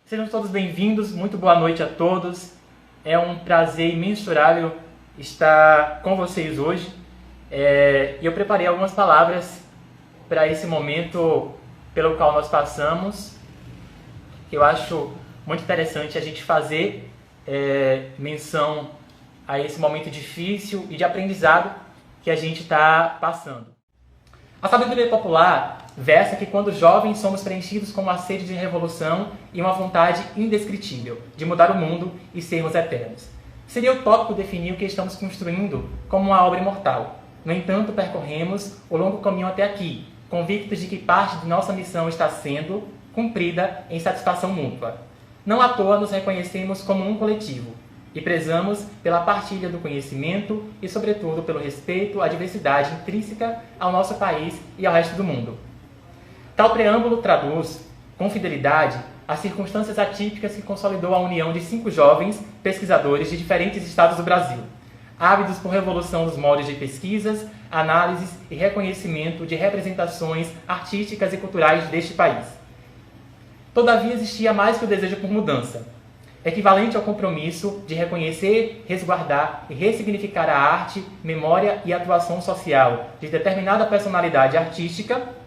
Sejam todos bem-vindos, muito boa noite a todos. É um prazer imensurável estar com vocês hoje. E eu preparei algumas palavras para esse momento pelo qual nós passamos. Eu acho muito interessante a gente fazer menção a esse momento difícil e de aprendizado que a gente está passando. A sabedoria popular versa que quando jovens somos preenchidos com uma sede de revolução e uma vontade indescritível de mudar o mundo e sermos eternos. Seria utópico definir o que estamos construindo como uma obra imortal. No entanto, percorremos o longo caminho até aqui, convictos de que parte de nossa missão está sendo cumprida em satisfação mútua. Não à toa nos reconhecemos como um coletivo e prezamos pela partilha do conhecimento e, sobretudo, pelo respeito à diversidade intrínseca ao nosso país e ao resto do mundo. Tal preâmbulo traduz, com fidelidade, as circunstâncias atípicas que consolidou a união de 5 jovens pesquisadores de diferentes estados do Brasil, ávidos por revolução dos moldes de pesquisas, análises e reconhecimento de representações artísticas e culturais deste país. Todavia, existia mais que o desejo por mudança, equivalente ao compromisso de reconhecer, resguardar e ressignificar a arte, memória e atuação social de determinada personalidade artística.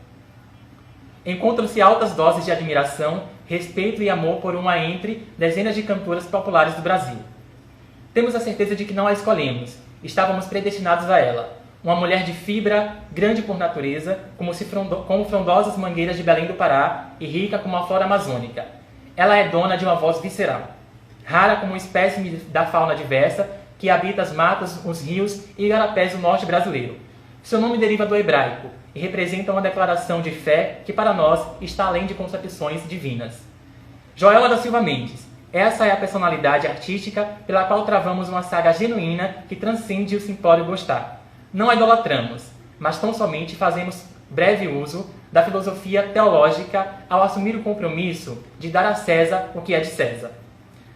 Encontram-se altas doses de admiração, respeito e amor por uma entre dezenas de cantoras populares do Brasil. Temos a certeza de que não a escolhemos, estávamos predestinados a ela. Uma mulher de fibra, grande por natureza, como frondosas mangueiras de Belém do Pará e rica como a flora amazônica. Ela é dona de uma voz visceral, rara como um espécime da fauna diversa que habita as matas, os rios e igarapés do norte brasileiro. Seu nome deriva do hebraico e representa uma declaração de fé que para nós está além de concepções divinas. Joelma da Silva Mendes. Essa é a personalidade artística pela qual travamos uma saga genuína que transcende o simplório gostar. Não a idolatramos, mas tão somente fazemos breve uso da filosofia teológica ao assumir o compromisso de dar a César o que é de César.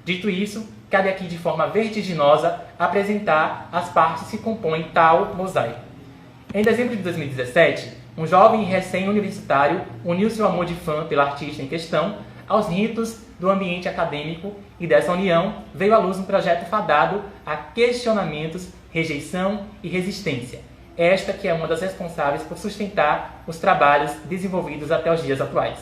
Dito isso, cabe aqui de forma vertiginosa apresentar as partes que compõem tal mosaico. Em dezembro de 2017, um jovem recém-universitário uniu seu amor de fã pela artista em questão aos ritos do ambiente acadêmico e dessa união veio à luz um projeto fadado a questionamentos, rejeição e resistência. Esta que é uma das responsáveis por sustentar os trabalhos desenvolvidos até os dias atuais.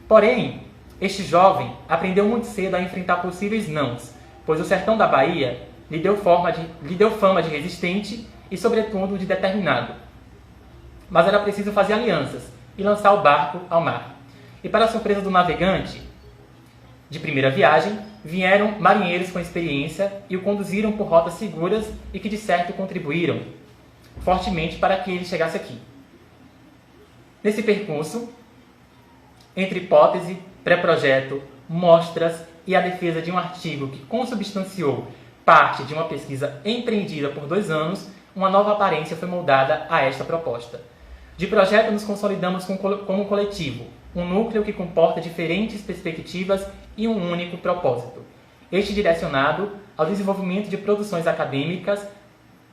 Porém, este jovem aprendeu muito cedo a enfrentar possíveis nãos, pois o sertão da Bahia lhe deu fama de resistente e, sobretudo, de determinado. Mas era preciso fazer alianças e lançar o barco ao mar. E, para a surpresa do navegante, de primeira viagem, vieram marinheiros com experiência e o conduziram por rotas seguras e que, de certo, contribuíram fortemente para que ele chegasse aqui. Nesse percurso, entre hipótese, pré-projeto, mostras e a defesa de um artigo que consubstanciou parte de uma pesquisa empreendida por 2 anos, uma nova aparência foi moldada a esta proposta. De projeto nos consolidamos como um coletivo, um núcleo que comporta diferentes perspectivas e um único propósito. Este direcionado ao desenvolvimento de produções acadêmicas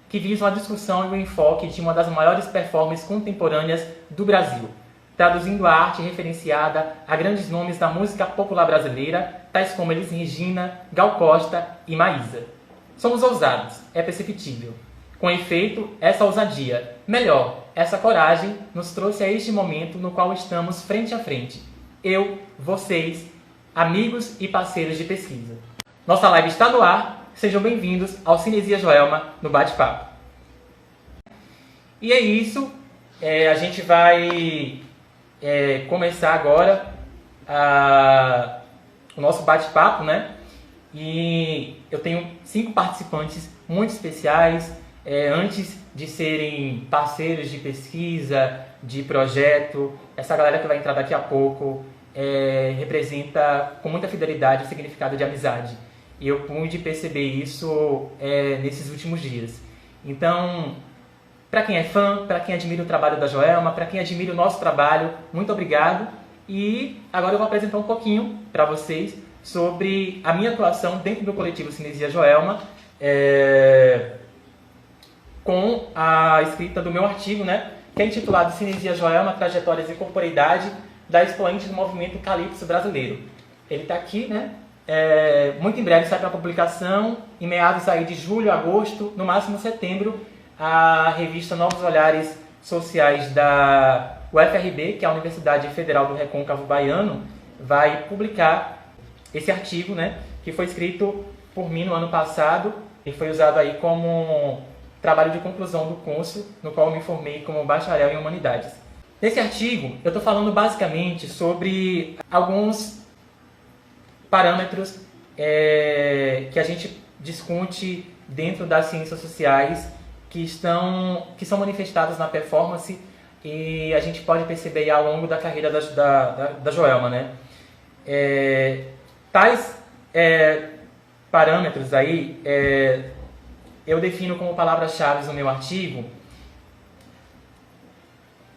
que visam a discussão e o enfoque de uma das maiores performances contemporâneas do Brasil, traduzindo a arte referenciada a grandes nomes da música popular brasileira, tais como Elis Regina, Gal Costa e Maísa. Somos ousados, é perceptível. Com efeito, essa ousadia, melhor, essa coragem, nos trouxe a este momento no qual estamos frente a frente. Eu, vocês, amigos e parceiros de pesquisa. Nossa live está no ar, sejam bem-vindos ao Cinesia Joelma no Bate-Papo. E é isso, a gente vai começar agora o nosso bate-papo, né? E eu tenho 5 participantes muito especiais, antes de serem parceiros de pesquisa, de projeto. Essa galera que vai entrar daqui a pouco representa com muita fidelidade o significado de amizade. E eu pude perceber isso nesses últimos dias. Então, para quem é fã, para quem admira o trabalho da Joelma, para quem admira o nosso trabalho, muito obrigado. E agora eu vou apresentar um pouquinho para vocês sobre a minha atuação dentro do coletivo Cinesia Joelma, com a escrita do meu artigo, né, que é intitulado Cinesia Joelma, Trajetórias e Corporeidade da expoente do movimento Calypso brasileiro. ele está aqui, né? Muito em breve sai para publicação, em meados aí de julho, agosto, no máximo setembro, a revista Novos Olhares Sociais da UFRB, que é a Universidade Federal do Recôncavo Baiano, vai publicar esse artigo, né, que foi escrito por mim no ano passado e foi usado aí como trabalho de conclusão do curso, no qual eu me formei como bacharel em Humanidades. Nesse artigo, eu estou falando basicamente sobre alguns parâmetros que a gente discute dentro das ciências sociais que são manifestados na performance e a gente pode perceber ao longo da carreira da Joelma, né? Tais parâmetros aí eu defino como palavras-chave no meu artigo.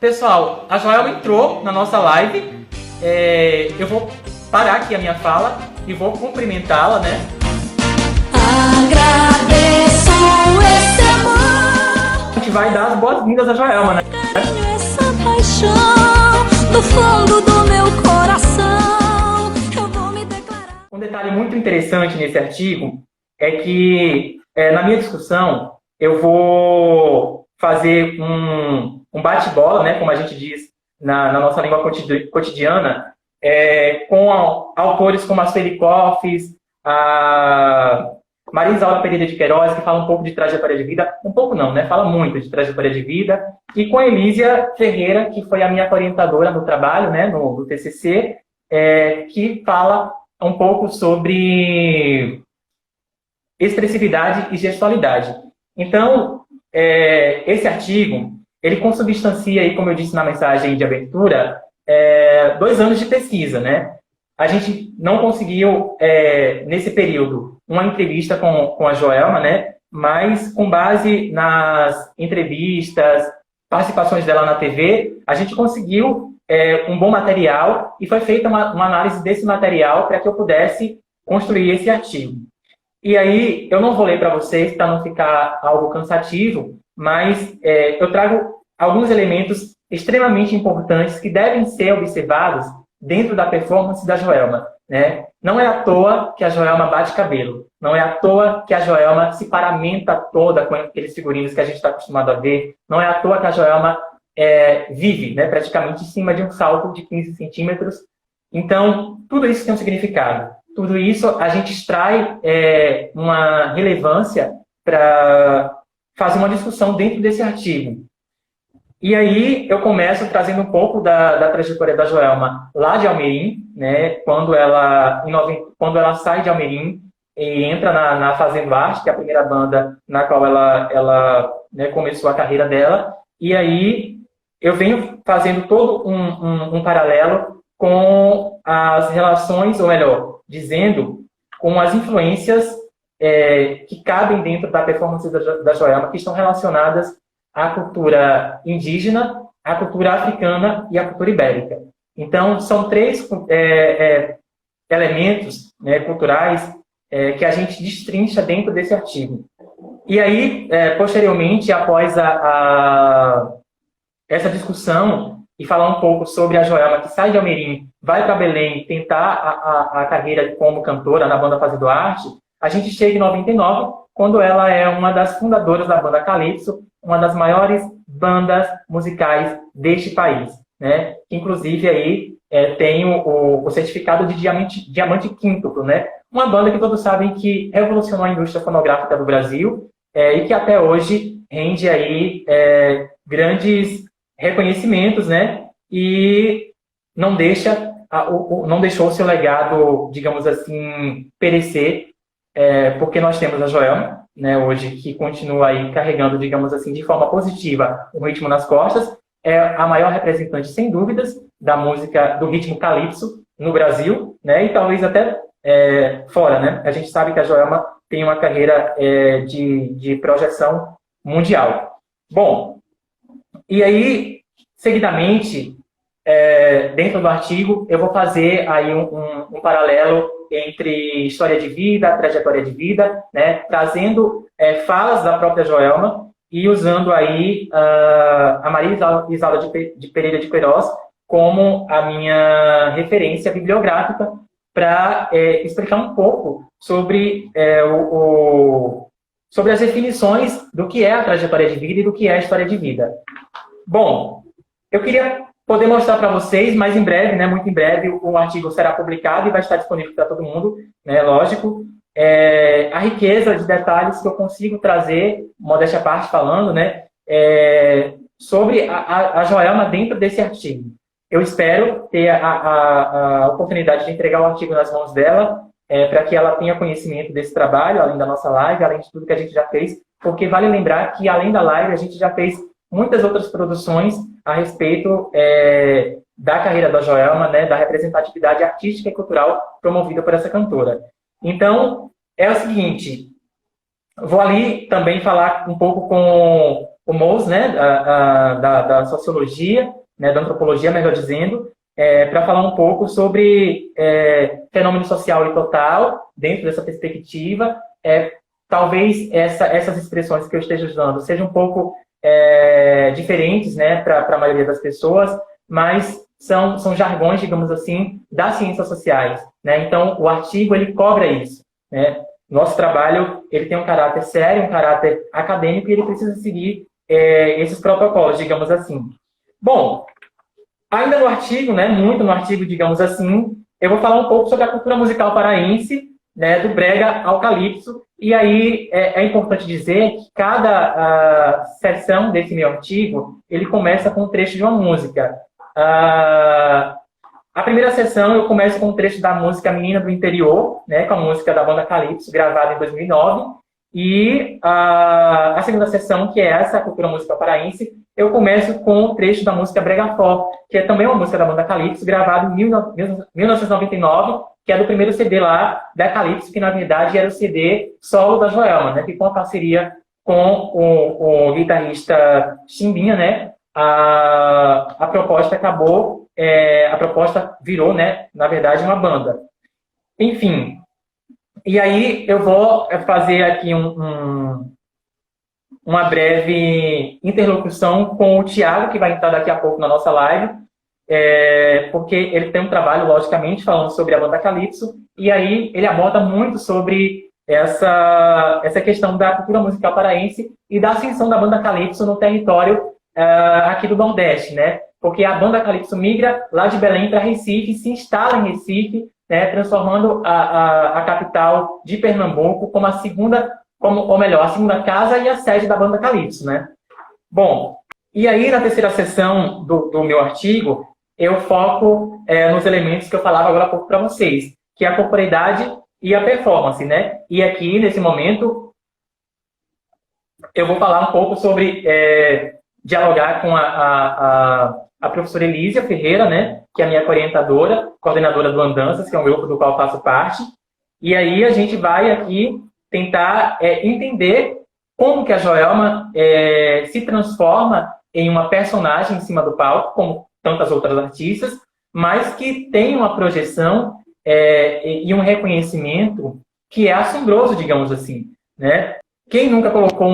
Pessoal, a Joelma entrou na nossa live, eu vou parar aqui a minha fala e vou cumprimentá-la, né? Agradeço esse amor. A gente vai dar as boas-vindas à Joelma, né? Essa paixão do fundo do meu coração, eu vou me declarar. Um detalhe muito interessante nesse artigo é que, na minha discussão, eu vou fazer um bate-bola, né, como a gente diz na nossa língua cotidiana, com autores como a Sueli Koffes, a Marisa Aura Pereira de Queiroz, que fala um pouco de trajetória de vida, um pouco não, né? Fala muito de trajetória de vida, e com a Elísia Ferreira, que foi a minha orientadora no trabalho, né, no TCC, que fala um pouco sobre expressividade e gestualidade. Então, esse artigo, ele consubstancia, aí, como eu disse na mensagem de abertura, 2 anos de pesquisa, né? A gente não conseguiu, nesse período, uma entrevista com a Joelma, né? Mas, com base nas entrevistas, participações dela na TV, a gente conseguiu um bom material e foi feita uma análise desse material para que eu pudesse construir esse artigo. E aí, eu não vou ler para vocês, para não ficar algo cansativo, mas eu trago alguns elementos extremamente importantes que devem ser observados dentro da performance da Joelma, né? Não é à toa que a Joelma bate cabelo, não é à toa que a Joelma se paramenta toda com aqueles figurinos que a gente está acostumado a ver, não é à toa que a Joelma vive, né, praticamente em cima de um salto de 15 centímetros. Então, tudo isso tem um significado. Tudo isso a gente extrai uma relevância para fazer uma discussão dentro desse artigo. E aí eu começo trazendo um pouco da trajetória da Joelma lá de Almerim, né, quando ela sai de Almerim e entra na Fazendo Arte, que é a primeira banda na qual ela né, começou a carreira dela. E aí eu venho fazendo todo um paralelo com as relações, ou melhor, dizendo com as influências que cabem dentro da performance da Joelma, que estão relacionadas à cultura indígena, à cultura africana e à cultura ibérica. Então, são 3 elementos, né, culturais que a gente destrincha dentro desse artigo. E aí, posteriormente, após essa discussão e falar um pouco sobre a Joelma, que sai de Almerim, vai para Belém tentar a carreira como cantora na banda Fazendo Arte, a gente chega em 99, quando ela é uma das fundadoras da banda Calypso, uma das maiores bandas musicais deste país, né? Inclusive aí tem o certificado de diamante quíntuplo, né? Uma banda que todos sabem que revolucionou a indústria fonográfica do Brasil e que até hoje rende aí grandes reconhecimentos, né? E não deixou o seu legado, digamos assim, perecer, porque nós temos a Joelma, né, hoje, que continua aí carregando, digamos assim, de forma positiva o ritmo nas costas, é a maior representante, sem dúvidas, da música, do ritmo calypso no Brasil, né, e talvez até fora, né? A gente sabe que a Joelma tem uma carreira de projeção mundial. Bom, e aí, seguidamente, dentro do artigo, eu vou fazer aí um paralelo entre história de vida, trajetória de vida, né, trazendo falas da própria Joelma e usando aí a Maria Isaura de Pereira de Queiroz como a minha referência bibliográfica para explicar um pouco sobre, sobre as definições do que é a trajetória de vida e do que é a história de vida. Bom, eu queria poder mostrar para vocês, mas em breve, né, muito em breve, o artigo será publicado e vai estar disponível para todo mundo, né, lógico. A riqueza de detalhes que eu consigo trazer, modéstia à parte falando, né, sobre a Joelma dentro desse artigo. Eu espero ter a oportunidade de entregar o artigo nas mãos dela, para que ela tenha conhecimento desse trabalho, além da nossa live, além de tudo que a gente já fez, porque vale lembrar que, além da live, a gente já fez muitas outras produções a respeito da carreira da Joelma, né, da representatividade artística e cultural promovida por essa cantora. Então, é o seguinte, vou ali também falar um pouco com o Mous, né, da sociologia, né, da antropologia, melhor dizendo, para falar um pouco sobre fenômeno social e total, dentro dessa perspectiva. Talvez essas expressões que eu esteja usando sejam um pouco diferentes, né, para a maioria das pessoas, mas são jargões, digamos assim, das ciências sociais, né? Então, o artigo, ele cobra isso, né? Nosso trabalho, ele tem um caráter sério, um caráter acadêmico, e ele precisa seguir esses protocolos, digamos assim. Bom, ainda no artigo, né, muito no artigo, digamos assim, eu vou falar um pouco sobre a cultura musical paraense, né, do brega ao calypso, e aí é importante dizer que cada seção desse meu artigo, ele começa com um trecho de uma música. A primeira sessão eu começo com um trecho da música Menina do Interior, né, com a música da banda Calypso, gravada em 2009, e a segunda sessão, que é essa, a cultura musical paraense, eu começo com um trecho da música Brega Fó, que é também uma música da banda Calypso, gravada em 1999, que é do primeiro CD lá da Calypso, que na verdade era o CD solo da Joelma, né, que com a parceria com o guitarrista Chimbinha, né, a proposta acabou, a proposta virou, né, na verdade, uma banda. Enfim, e aí eu vou fazer aqui uma breve interlocução com o Thiago, que vai entrar daqui a pouco na nossa live, porque ele tem um trabalho, logicamente, falando sobre a banda Calypso, e aí ele aborda muito sobre essa questão da cultura musical paraense e da ascensão da banda Calypso no território aqui do Nordeste, né? Porque a banda Calypso migra lá de Belém para Recife, se instala em Recife, né, transformando a capital de Pernambuco como a segunda casa e a sede da banda Calypso, né? Bom, e aí na terceira sessão do meu artigo, eu foco nos elementos que eu falava agora há pouco para vocês, que é a corporeidade e a performance, né? E aqui, nesse momento, eu vou falar um pouco sobre dialogar com a professora Elísia Ferreira, né, que é a minha orientadora, coordenadora do Andanças, que é um grupo do qual faço parte. E aí a gente vai aqui tentar entender como que a Joelma se transforma em uma personagem em cima do palco, como tantas outras artistas, mas que tem uma projeção e um reconhecimento que é assombroso, digamos assim, né? Quem nunca colocou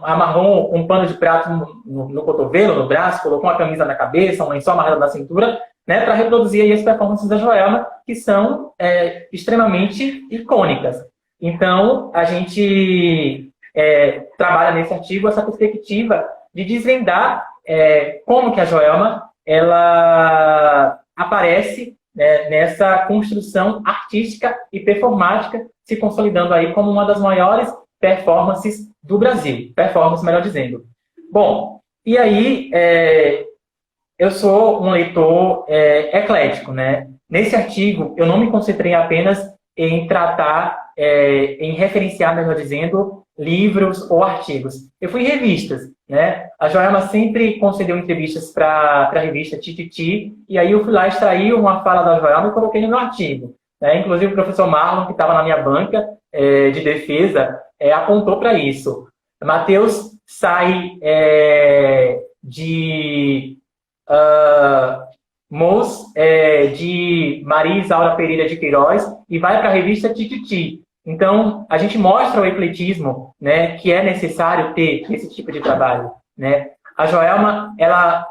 amarrou um pano de prato no cotovelo, no braço, colocou uma camisa na cabeça, um lençol amarrado na cintura, né, para reproduzir aí as performances da Joelma, que são extremamente icônicas. Então, a gente trabalha nesse artigo essa perspectiva de desvendar como que a Joelma ela aparece, né, nessa construção artística e performática, se consolidando aí como uma das maiores performances do Brasil. Performance, melhor dizendo. Bom, e aí eu sou um leitor eclético, né? Nesse artigo, eu não me concentrei apenas em tratar, em referenciar, melhor dizendo, livros ou artigos. Eu fui em revistas, né? A Joelma sempre concedeu entrevistas para a revista Tititi, e aí eu fui lá extrair uma fala da Joelma e coloquei no meu artigo. Né? Inclusive o professor Marlon, que estava na minha banca de defesa, apontou para isso. Mateus sai de de Maria Isaura Pereira de Queiroz e vai para a revista Tititi. Então, a gente mostra o ecletismo, né, que é necessário ter esse tipo de trabalho. Né? A Joelma, ela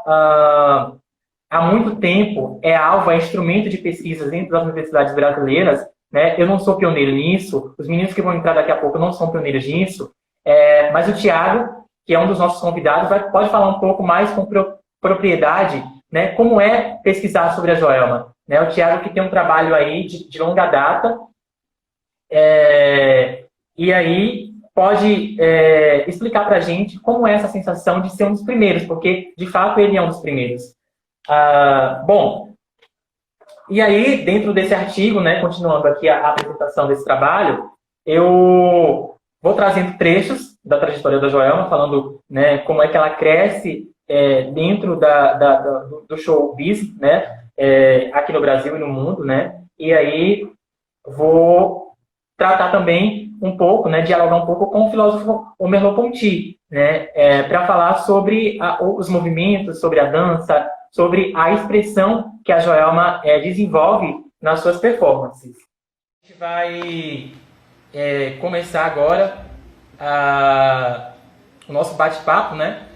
há muito tempo é alvo, é instrumento de pesquisa dentro das universidades brasileiras, né? Eu não sou pioneiro nisso, os meninos que vão entrar daqui a pouco não são pioneiros nisso, mas o Tiago, que é um dos nossos convidados, pode falar um pouco mais com propriedade, né, como é pesquisar sobre a Joelma. Né? O Tiago que tem um trabalho aí de longa data, e aí pode explicar para a gente como é essa sensação de ser um dos primeiros, porque, de fato, ele é um dos primeiros. Bom, e aí, dentro desse artigo, né, continuando aqui a apresentação desse trabalho, eu vou trazendo trechos da trajetória da Joelma, falando, né, como é que ela cresce dentro do showbiz, né, aqui no Brasil e no mundo, né, e aí vou tratar também um pouco, né, dialogar um pouco com o filósofo Merleau-Ponty, né, para falar sobre os movimentos, sobre a dança, sobre a expressão que a Joelma desenvolve nas suas performances. A gente vai começar agora o nosso bate-papo, né?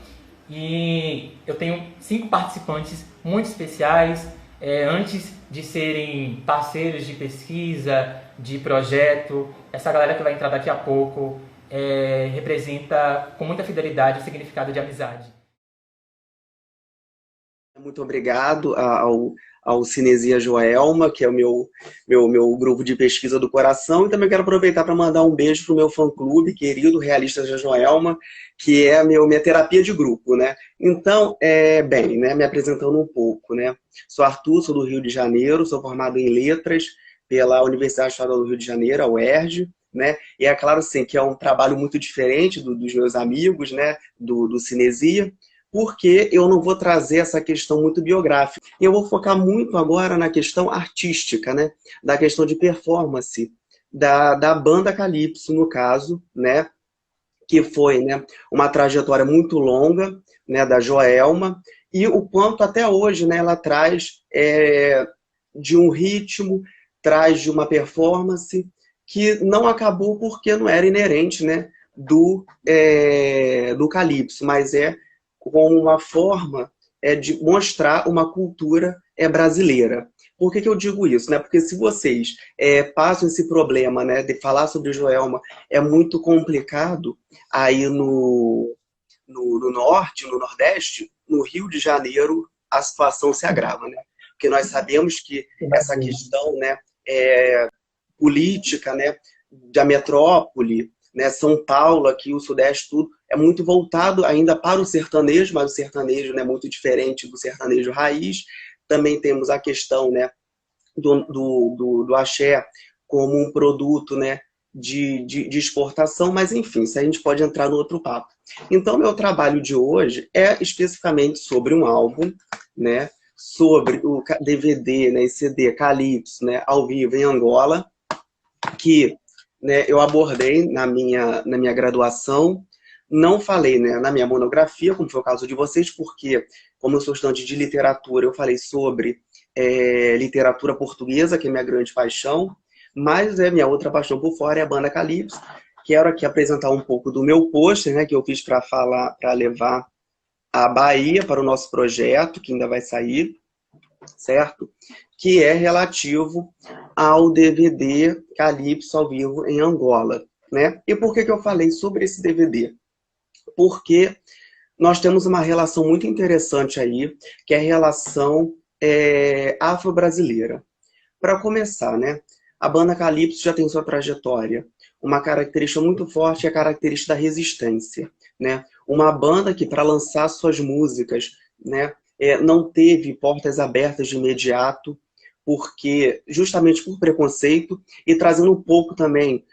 E eu tenho 5 participantes muito especiais, antes de serem parceiros de pesquisa, de projeto. Essa galera que vai entrar daqui a pouco representa com muita fidelidade o significado de amizade. Muito obrigado ao Cinesia Joelma, que é o meu grupo de pesquisa do coração, e também quero aproveitar para mandar um beijo para o meu fã-clube querido, Realistas da Joelma, que é minha terapia de grupo, né? Então, bem, né, me apresentando um pouco, né? Sou Arthur, sou do Rio de Janeiro, sou formado em Letras pela Universidade Estadual do Rio de Janeiro, a UERJ, né? E é claro, assim, que é um trabalho muito diferente dos meus amigos, né? Do Cinesia, porque eu não vou trazer essa questão muito biográfica. Eu vou focar muito agora na questão artística, né? Da questão de performance da banda Calypso, no caso, né? Que foi, né, uma trajetória muito longa, né, da Joelma, e o quanto até hoje, né, ela traz de um ritmo, traz de uma performance que não acabou porque não era inerente, né, do Calypso, mas como uma forma de mostrar uma cultura brasileira. Por que eu digo isso? Né? Porque se vocês passam esse problema, né, de falar sobre Joelma, é muito complicado aí no norte, no nordeste, no Rio de Janeiro, a situação se agrava. Né? Porque nós sabemos que essa questão, né, política, né, da metrópole, né, São Paulo, aqui o Sudeste, tudo, é muito voltado ainda para o sertanejo, mas o sertanejo é, né, muito diferente do sertanejo raiz. Também temos a questão, né, do axé como um produto, né, de exportação, mas enfim, isso a gente pode entrar no outro papo. Então, meu trabalho de hoje é especificamente sobre um álbum, né, sobre o DVD, né, CD Calypso, né, ao vivo em Angola, que, né, eu abordei na minha graduação. Não falei, né, na minha monografia, como foi o caso de vocês, porque, como eu sou estudante de literatura, eu falei sobre literatura portuguesa, que é minha grande paixão, mas minha outra paixão por fora é a banda Calypso. Quero aqui apresentar um pouco do meu pôster, né, que eu fiz para levar a Bahia para o nosso projeto, que ainda vai sair, certo? Que é relativo ao DVD Calypso ao vivo em Angola, né? E por que eu falei sobre esse DVD? Porque nós temos uma relação muito interessante aí, que é a relação afro-brasileira. Para começar, né? A banda Calypso já tem sua trajetória. Uma característica muito forte é a característica da resistência, né? Uma banda que, para lançar suas músicas, né, não teve portas abertas de imediato, porque justamente por preconceito, e trazendo um pouco também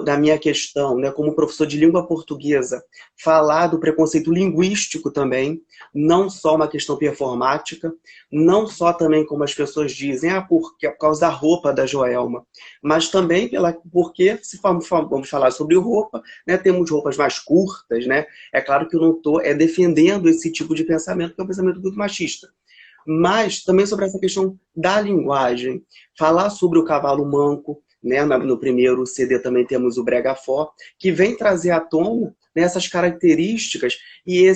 da minha questão, né, como professor de língua portuguesa, falar do preconceito linguístico também, não só uma questão performática, não só também como as pessoas dizem, porque é por causa da roupa da Joelma, mas também porque, se vamos falar sobre roupa, né, temos roupas mais curtas, né? É claro que eu não estou defendendo esse tipo de pensamento, que é um pensamento muito machista. Mas também sobre essa questão da linguagem, falar sobre o cavalo manco, né? No primeiro CD também temos o Brega Fó, que vem trazer à tona, né, essas características e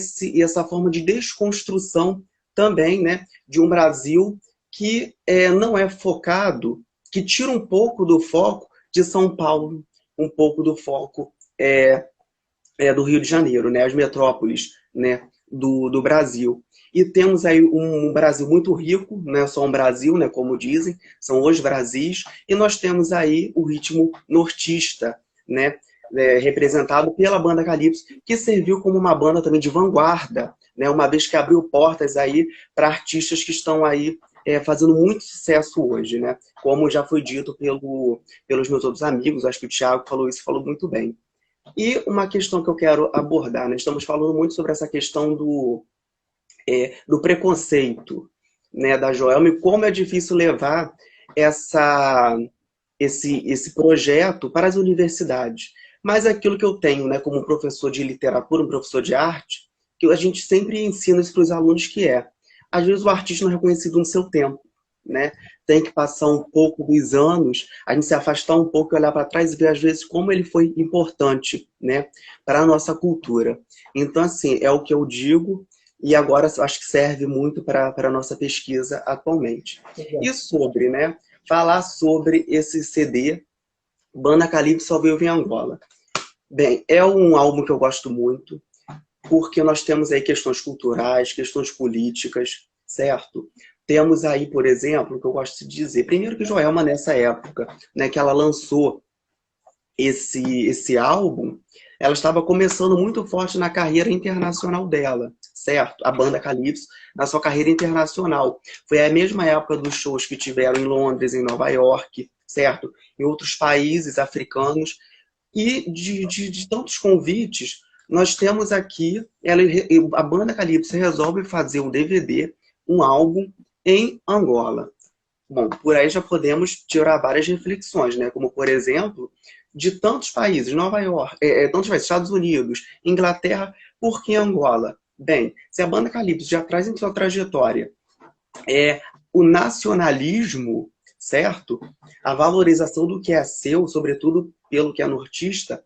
essa forma de desconstrução também, né, de um Brasil que não é focado, que tira um pouco do foco de São Paulo, um pouco do foco do Rio de Janeiro, né, as metrópoles, né, do Brasil. E temos aí um Brasil muito rico, não é só um Brasil, né, como dizem, são os Brasis, e nós temos aí o ritmo nortista, né, representado pela banda Calypso, que serviu como uma banda também de vanguarda, né, uma vez que abriu portas aí para artistas que estão aí fazendo muito sucesso hoje, né, como já foi dito pelos meus outros amigos, acho que o Thiago falou isso, falou muito bem. E uma questão que eu quero abordar, né, estamos falando muito sobre essa questão do preconceito, né, da Joelma, e como é difícil levar esse projeto para as universidades. Mas aquilo que eu tenho, né, como professor de literatura, um professor de arte, que a gente sempre ensina isso para os alunos, que às vezes o artista não é reconhecido no seu tempo, né? Tem que passar um pouco dos anos, a gente se afastar um pouco e olhar para trás e ver, às vezes, como ele foi importante, né, para a nossa cultura. Então, assim, é o que eu digo, e agora acho que serve muito para a nossa pesquisa atualmente. E sobre, né, falar sobre esse CD, Banda Calypso Só Vive em Angola. Bem, é um álbum que eu gosto muito, porque nós temos aí questões culturais, questões políticas, certo? Temos aí, por exemplo, o que eu gosto de dizer. Primeiro que Joelma, nessa época, né, que ela lançou esse álbum, ela estava começando muito forte na carreira internacional dela, certo? A banda Calypso, na sua carreira internacional. Foi a mesma época dos shows que tiveram em Londres, em Nova York, certo? Em outros países africanos. E de tantos convites, nós temos aqui, a banda Calypso resolve fazer um DVD, um álbum em Angola. Bom, por aí já podemos tirar várias reflexões, né? Como, por exemplo, de tantos países, Nova York, tantos países, Estados Unidos, Inglaterra, por que Angola? Bem, se a banda Calypso já traz em sua trajetória o nacionalismo, certo? A valorização do que é seu, sobretudo pelo que é nortista,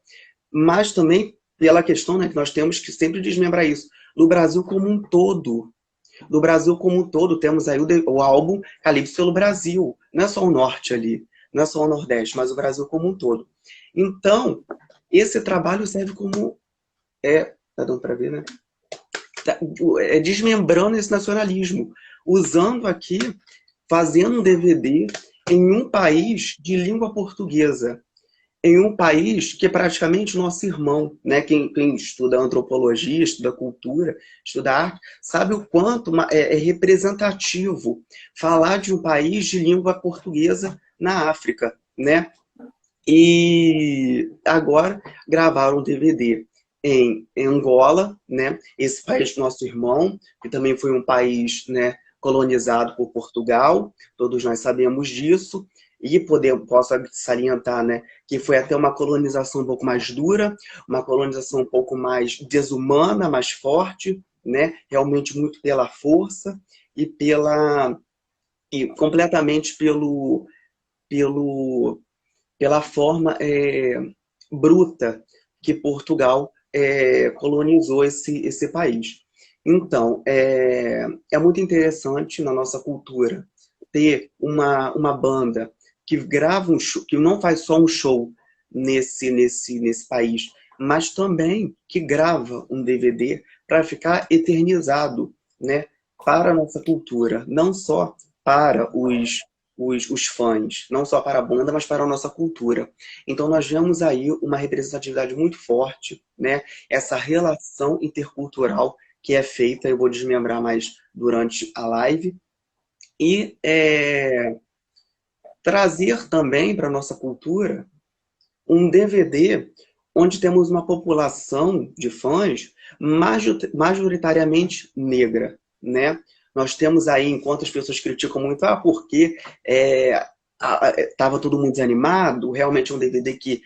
mas também pela questão, né, que nós temos que sempre desmembrar isso, do Brasil como um todo. Do Brasil como um todo, temos aí o álbum Calypso pelo Brasil. Não é só o norte ali, não é só o nordeste, mas o Brasil como um todo. Então, esse trabalho serve como... tá dando para ver, né? Desmembrando esse nacionalismo. Usando aqui, fazendo um DVD em um país de língua portuguesa. Em um país que é praticamente nosso irmão, né? Quem estuda antropologia, estuda cultura, estuda arte, sabe o quanto é representativo falar de um país de língua portuguesa na África, né? E agora gravaram um DVD em Angola, né? Esse país nosso irmão, que também foi um país, né, colonizado por Portugal, todos nós sabemos disso. E posso salientar, né, que foi até uma colonização um pouco mais dura, uma colonização um pouco mais desumana, mais forte, né, realmente muito pela força e completamente pela forma bruta que Portugal colonizou esse país. Então, é muito interessante na nossa cultura ter uma banda que grava um show, que não faz só um show nesse país, mas também que grava um DVD para ficar eternizado, né, para a nossa cultura, não só para os fãs, não só para a banda, mas para a nossa cultura. Então nós vemos aí uma representatividade muito forte, né, essa relação intercultural que é feita, eu vou desmembrar mais durante a live, e trazer também para a nossa cultura um DVD onde temos uma população de fãs majoritariamente negra, né? Nós temos aí, enquanto as pessoas criticam muito, porque estava todo mundo desanimado, realmente é um DVD que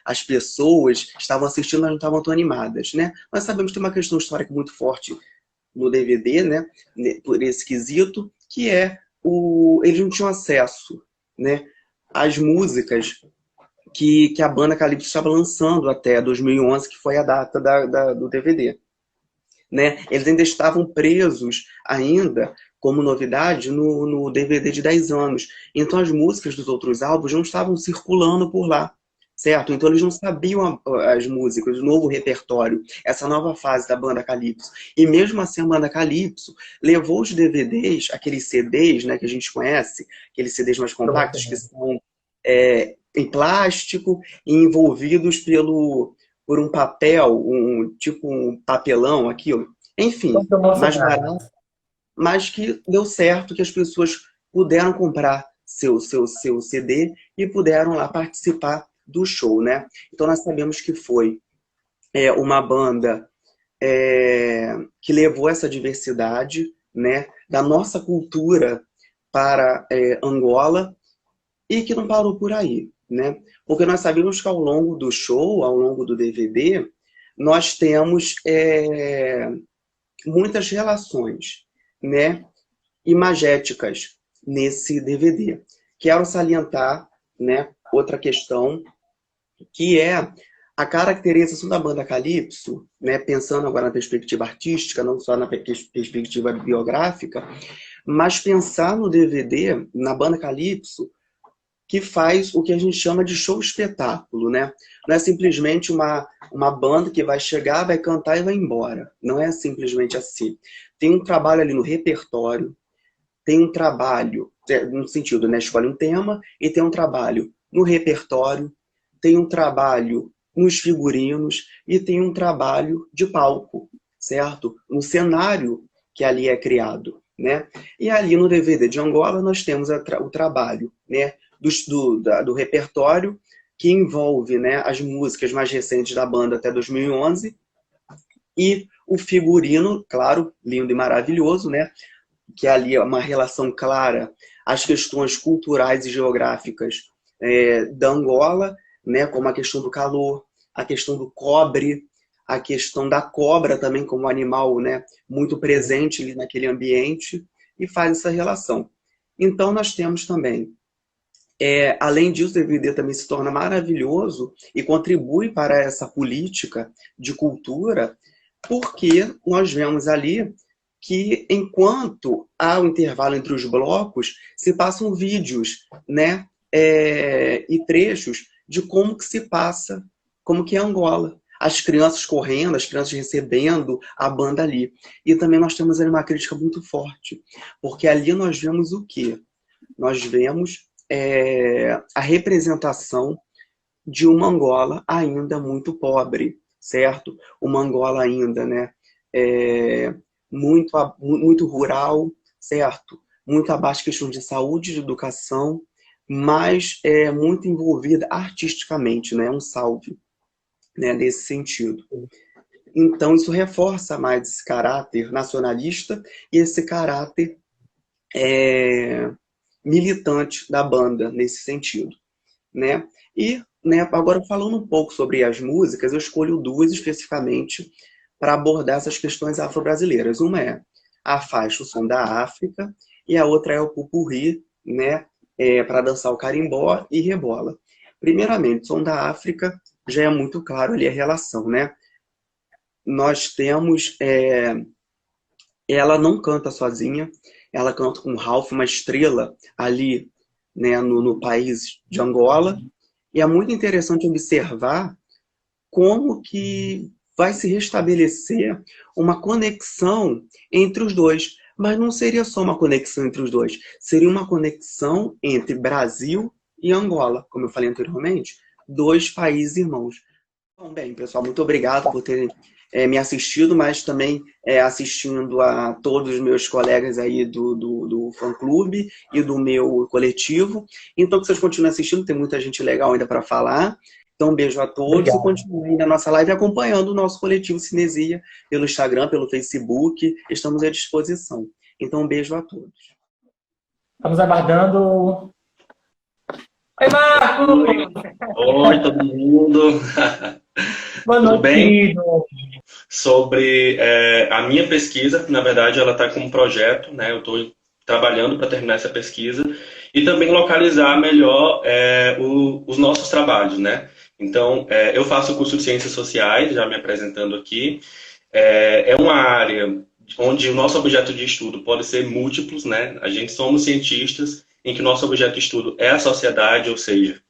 as pessoas estavam assistindo, mas não estavam tão animadas, né? Nós sabemos que tem uma questão histórica muito forte no DVD, né? Por esse quesito, que eles não tinham acesso, né, às músicas que a banda Calypso estava lançando até 2011, que foi a data do DVD. né? Eles ainda estavam presos, ainda, como novidade, no DVD de 10 anos. Então as músicas dos outros álbuns não estavam circulando por lá, certo? Então eles não sabiam as músicas, o novo repertório, essa nova fase da banda Calypso. E mesmo assim a banda Calypso levou os DVDs, aqueles CDs, né, que a gente conhece, aqueles CDs mais compactos que são em plástico e envolvidos por um papel, tipo um papelão aqui, ó. Enfim, mais barato, mas que deu certo, que as pessoas puderam comprar seu CD e puderam lá participar do show, né? Então nós sabemos que foi uma banda que levou essa diversidade, né, da nossa cultura para Angola, e que não parou por aí, né? Porque nós sabemos que ao longo do show, ao longo do DVD, nós temos muitas relações, né, imagéticas nesse DVD. Quero salientar, né, outra questão, que é a caracterização da banda Calypso, né, pensando agora na perspectiva artística, não só na perspectiva biográfica, mas pensar no DVD, na banda Calypso, que faz o que a gente chama de show-espetáculo, né? Não é simplesmente uma banda que vai chegar, vai cantar e vai embora. Não é simplesmente assim. Tem um trabalho ali no repertório, tem um trabalho, no sentido, né? Escolhe um tema e tem um trabalho no repertório, tem um trabalho nos figurinos e tem um trabalho de palco, certo? Um cenário que ali é criado, né? E ali no DVD de Angola nós temos o trabalho, né, do repertório, que envolve, né, as músicas mais recentes da banda até 2011, e o figurino, claro, lindo e maravilhoso, né, que ali é uma relação clara às questões culturais e geográficas da Angola, né, como a questão do calor, a questão do cobre, a questão da cobra também como animal, né, muito presente ali naquele ambiente, e faz essa relação. Então nós temos também, além disso, o DVD também se torna maravilhoso e contribui para essa política de cultura, porque nós vemos ali que, enquanto há o intervalo entre os blocos, se passam vídeos, né, e trechos de como que se passa, como que é Angola. As crianças correndo, as crianças recebendo a banda ali. E também nós temos ali uma crítica muito forte, porque ali nós vemos o quê? Nós vemos a representação de uma Angola ainda muito pobre, certo? Uma Angola ainda, né, muito rural, certo? Muito abaixo de questões de saúde, de educação, mas muito envolvida artisticamente, né? Um salve, né, nesse sentido. Então isso reforça mais esse caráter nacionalista e esse caráter militante da banda nesse sentido, né? E, né, agora falando um pouco sobre as músicas, eu escolho duas especificamente para abordar essas questões afro-brasileiras. Uma é a faixa O Som da África e a outra é o Pupurri, né, para dançar o carimbó e rebola. Primeiramente, O Som da África já é muito claro ali a relação, né? Nós temos, ela não canta sozinha, ela canta com o Ralph, uma estrela ali, né, no país de Angola. E é muito interessante observar como que vai se restabelecer uma conexão entre os dois. Mas não seria só uma conexão entre os dois, seria uma conexão entre Brasil e Angola, como eu falei anteriormente, dois países irmãos. Então, bem, pessoal, muito obrigado por terem me assistido, mas também assistindo a todos os meus colegas aí do fã-clube e do meu coletivo. Então, que vocês continuem assistindo, tem muita gente legal ainda para falar. Então, um beijo a todos. Obrigado. E continuem na nossa live acompanhando o nosso coletivo Cinesia pelo Instagram, pelo Facebook. Estamos à disposição. Então, um beijo a todos. Estamos aguardando. Oi, Marcos! Oi, todo mundo! Boa noite, tudo bem? querido. Sobre a minha pesquisa, na verdade, ela está como projeto, né? Eu estou trabalhando para terminar essa pesquisa e também localizar melhor os nossos trabalhos, né? Então, eu faço o curso de Ciências Sociais, já me apresentando aqui. é uma área onde o nosso objeto de estudo pode ser múltiplos, né? A gente somos cientistas em que o nosso objeto de estudo é a sociedade, ou seja,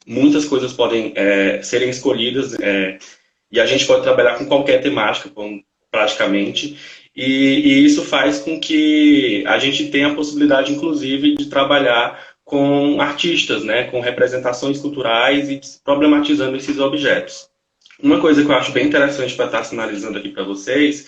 muitas coisas podem serem escolhidas e a gente pode trabalhar com qualquer temática, praticamente, e isso faz com que a gente tenha a possibilidade, inclusive, de trabalhar com artistas, né? Com representações culturais e problematizando esses objetos. Uma coisa que eu acho bem interessante para estar sinalizando aqui para vocês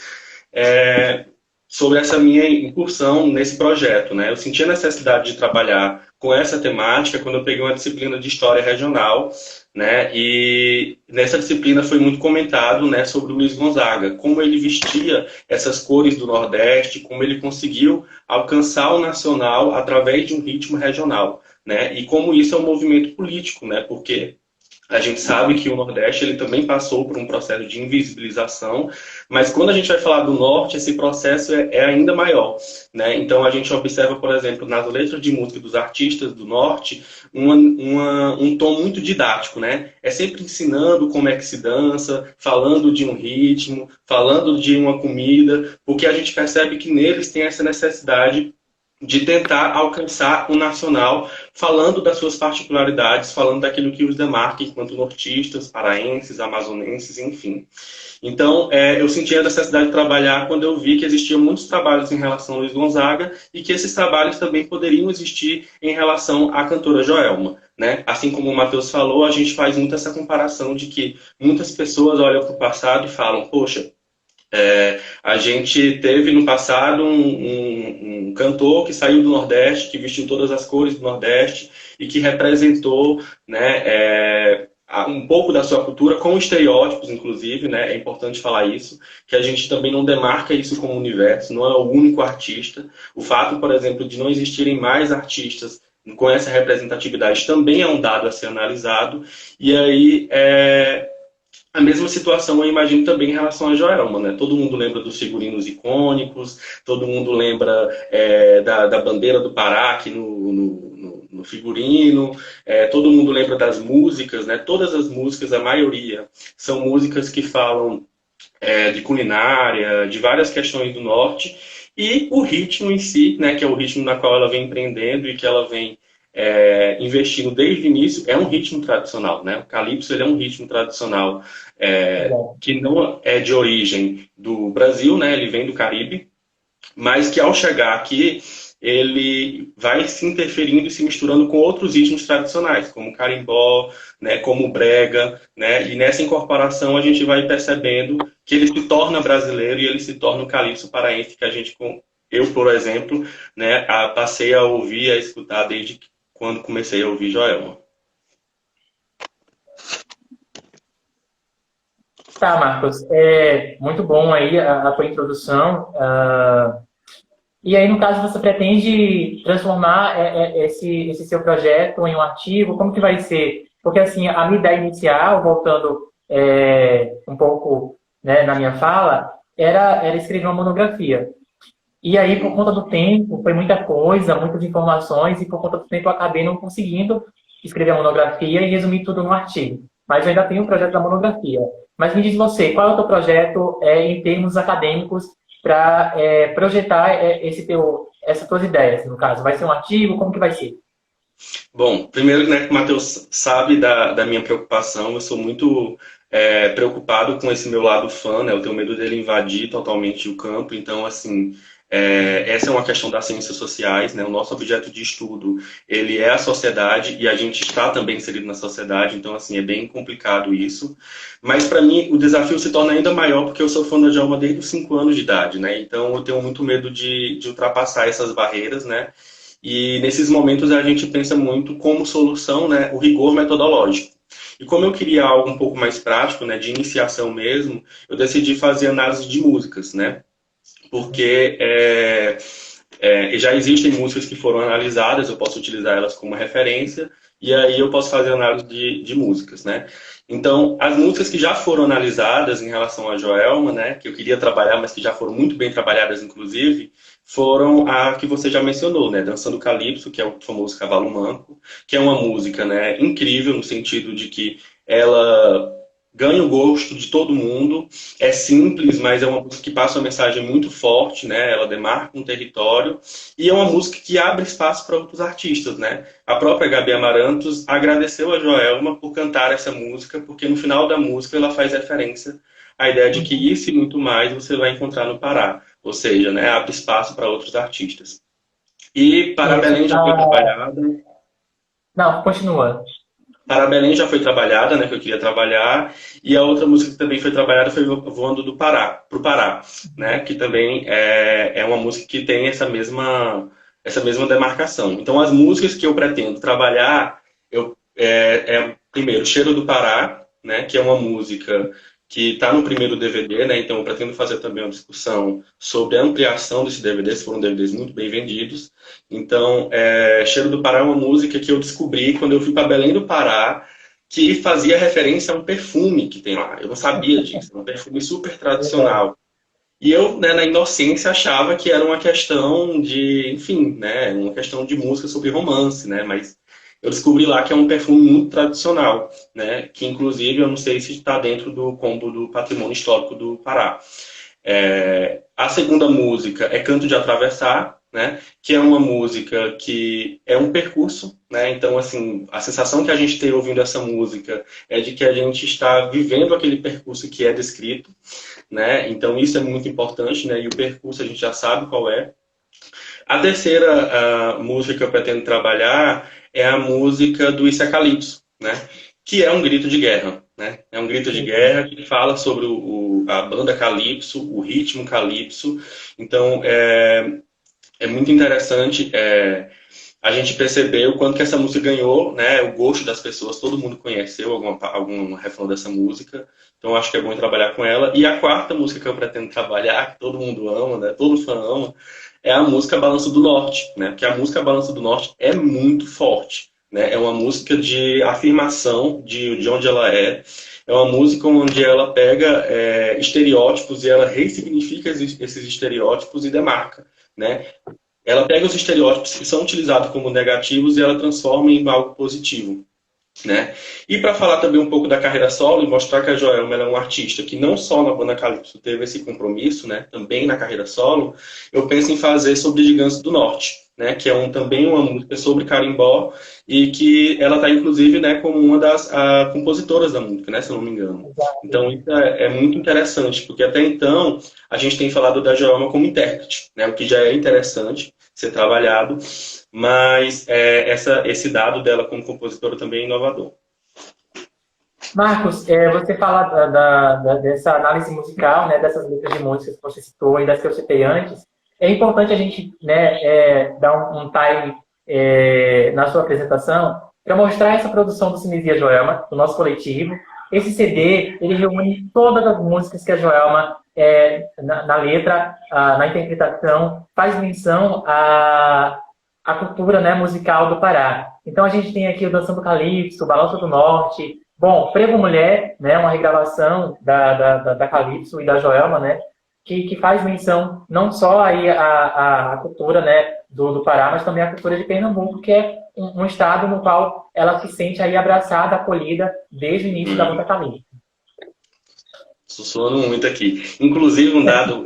é sobre essa minha incursão nesse projeto, né? Eu senti a necessidade de trabalhar com essa temática quando eu peguei uma disciplina de História Regional, né? E nessa disciplina foi muito comentado, né, sobre o Luiz Gonzaga, como ele vestia essas cores do Nordeste, como ele conseguiu alcançar o nacional através de um ritmo regional, né? E como isso é um movimento político, né? Porque a gente sabe que o Nordeste ele também passou por um processo de invisibilização, mas quando a gente vai falar do Norte, esse processo é ainda maior, né? Então a gente observa, por exemplo, nas letras de música dos artistas do Norte, um tom muito didático, né? É sempre ensinando como é que se dança, falando de um ritmo, falando de uma comida, porque a gente percebe que neles tem essa necessidade de tentar alcançar o nacional, falando das suas particularidades, falando daquilo que os demarca enquanto nortistas, paraenses, amazonenses, enfim. Então, eu senti a necessidade de trabalhar quando eu vi que existiam muitos trabalhos em relação a Luiz Gonzaga e que esses trabalhos também poderiam existir em relação à cantora Joelma, né? Assim como o Matheus falou, a gente faz muito essa comparação de que muitas pessoas olham para o passado e falam, poxa, a gente teve no passado um cantor que saiu do Nordeste, que vestiu todas as cores do Nordeste e que representou, né, um pouco da sua cultura com estereótipos, inclusive, né? É importante falar isso, que a gente também não demarca isso como universo, não é o único artista. O fato, por exemplo, de não existirem mais artistas com essa representatividade também é um dado a ser analisado. E aí, a mesma situação eu imagino também em relação a Joelma, né? Todo mundo lembra dos figurinos icônicos, todo mundo lembra da bandeira do Pará aqui no figurino, todo mundo lembra das músicas, né? Todas as músicas, a maioria, são músicas que falam de culinária, de várias questões do Norte, e o ritmo em si, né? Que é o ritmo na qual ela vem empreendendo e que ela vem investindo desde o início, é um ritmo tradicional, né? O calypso ele é um ritmo tradicional que não é de origem do Brasil, né? Ele vem do Caribe, mas que ao chegar aqui ele vai se interferindo e se misturando com outros ritmos tradicionais, como o carimbó, né? Como o brega, né? E nessa incorporação a gente vai percebendo que ele se torna brasileiro e ele se torna o calypso paraense que a gente, eu por exemplo, né? Passei a ouvir, a escutar desde quando comecei a ouvir Joelma. Tá, Marcos, muito bom aí a tua introdução. E aí, no caso, você pretende transformar esse seu projeto em um artigo? Como que vai ser? Porque, assim, a minha ideia inicial, voltando um pouco, né, na minha fala, era escrever uma monografia. E aí, por conta do tempo, foi muita coisa, muitas informações, e por conta do tempo eu acabei não conseguindo escrever a monografia e resumir tudo no artigo. Mas eu ainda tenho o projeto da monografia. Mas me diz você, qual é o teu projeto em termos acadêmicos para projetar essas tuas ideias, no caso? Vai ser um artigo? Como que vai ser? Bom, primeiro, né, que o Matheus sabe da minha preocupação, eu sou muito preocupado com esse meu lado fã, né? Eu tenho medo dele invadir totalmente o campo, então, assim, essa é uma questão das ciências sociais, né? O nosso objeto de estudo, ele é a sociedade e a gente está também inserido na sociedade, então, assim, é bem complicado isso. Mas, para mim, o desafio se torna ainda maior porque eu sou fã da Djalma desde os 5 anos de idade, né? Então, eu tenho muito medo de ultrapassar essas barreiras, né? E, nesses momentos, a gente pensa muito como solução, né, o rigor metodológico. E como eu queria algo um pouco mais prático, né, de iniciação mesmo, eu decidi fazer análise de músicas, né? Porque já existem músicas que foram analisadas, eu posso utilizar elas como referência, e aí eu posso fazer análise de músicas, né? Então, as músicas que já foram analisadas em relação a Joelma, né, que eu queria trabalhar, mas que já foram muito bem trabalhadas, inclusive, foram a que você já mencionou, né, Dançando Calypso, que é o famoso Cavalo Manco, que é uma música, né, incrível no sentido de que ela ganha o gosto de todo mundo. É simples, mas é uma música que passa uma mensagem muito forte, né? Ela demarca um território e é uma música que abre espaço para outros artistas, né? A própria Gabi Amarantos agradeceu a Joelma por cantar essa música, porque no final da música ela faz referência à ideia de que isso e muito mais você vai encontrar no Pará, ou seja, né, abre espaço para outros artistas. E para Isso. Belém já foi trabalhada. Não, continua. Para Belém já foi trabalhada, né, que eu queria trabalhar, e a outra música que também foi trabalhada foi Voando do Pará, pro Pará, né, que também é uma música que tem essa mesma demarcação. Então, as músicas que eu pretendo trabalhar, primeiro, Cheiro do Pará, né, que é uma música que está no primeiro DVD, né, então eu pretendo fazer também uma discussão sobre a ampliação desse DVD, foram DVDs muito bem vendidos. Então, Cheiro do Pará é uma música que eu descobri quando eu fui para Belém do Pará, que fazia referência a um perfume que tem lá. Eu não sabia disso, é um perfume super tradicional. E eu, né, na inocência, achava que era uma questão de, enfim, né, uma questão de música sobre romance, né, mas eu descobri lá que é um perfume muito tradicional, né, que inclusive eu não sei se está dentro do combo do patrimônio histórico do Pará. A segunda música é Canto de Atravessar, né, que é uma música que é um percurso, né, então assim, a sensação que a gente tem ouvindo essa música é de que a gente está vivendo aquele percurso que é descrito, né, então isso é muito importante, né, e o percurso a gente já sabe qual é. A terceira música que eu pretendo trabalhar é a música do Isso é Calypso, né, que é um grito de guerra, né, é um grito de guerra que fala sobre a banda Calypso, o ritmo Calypso. Então, é muito interessante a gente perceber o quanto que essa música ganhou, né, o gosto das pessoas, todo mundo conheceu algum refrão dessa música, então acho que é bom trabalhar com ela. E a quarta música que eu pretendo trabalhar, que todo mundo ama, né, todo fã ama, é a música Balanço do Norte, né, porque a música Balanço do Norte é muito forte, né, é uma música de afirmação de onde ela é uma música onde ela pega estereótipos e ela ressignifica esses estereótipos e demarca, né? Ela pega os estereótipos que são utilizados como negativos e ela transforma em algo positivo, né? E para falar também um pouco da carreira solo e mostrar que a Joelma ela é uma artista que não só na banda Calypso teve esse compromisso, né? Também na carreira solo, eu penso em fazer sobre Gigantes do Norte, né? Que é também uma música sobre carimbó e que ela está inclusive, né, como uma das compositoras da música, né? Se eu não me engano. Então isso é muito interessante, porque até então a gente tem falado da Joelma como intérprete, né? O que já é interessante ser trabalhado, mas esse dado dela como compositora também é inovador. Marcos, você fala dessa análise musical, né, dessas letras de músicas que você citou e das que eu citei antes. É importante a gente, né, dar um time na sua apresentação para mostrar essa produção do Cinesia Joelma, do nosso coletivo. Esse CD, ele reúne todas as músicas que a Joelma, na letra, na interpretação, faz menção à cultura, né, musical do Pará. Então a gente tem aqui o Dançando Calypso, o Balanço do Norte, bom, Frevo Mulher, né, uma regravação da Calypso e da Joelma, né, que faz menção não só aí a cultura, né, do Pará, mas também a cultura de Pernambuco, que é um estado no qual ela se sente aí abraçada, acolhida desde o início da banda Calypso. Sussurrando muito aqui. Inclusive, um dado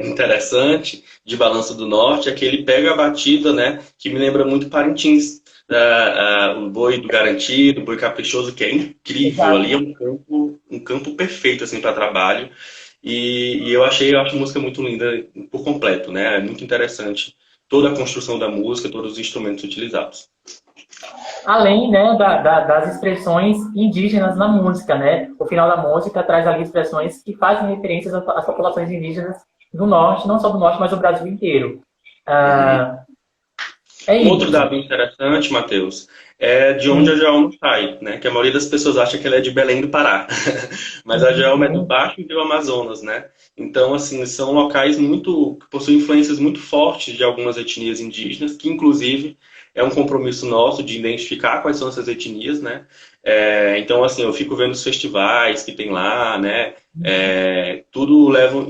interessante de Balanço do Norte é que ele pega a batida, né, que me lembra muito Parintins. O boi do Garantido, o boi caprichoso, que é incrível. Exato. Ali é um campo perfeito assim, para trabalho. E eu acho a música muito linda por completo, né? É muito interessante toda a construção da música, todos os instrumentos utilizados. Além, né, das expressões indígenas na música, né? O final da música traz ali expressões que fazem referências às populações indígenas do norte, não só do norte, mas do Brasil inteiro. Outro dado interessante, Matheus, é de onde a Joelma sai, né? Que a maioria das pessoas acha que ela é de Belém do Pará. Mas a Joelma é do Baixo Rio Amazonas, né? Então, assim, são locais que possuem influências muito fortes de algumas etnias indígenas, que inclusive é um compromisso nosso de identificar quais são essas etnias, né? Então, assim, eu fico vendo os festivais que tem lá, né? Tudo leva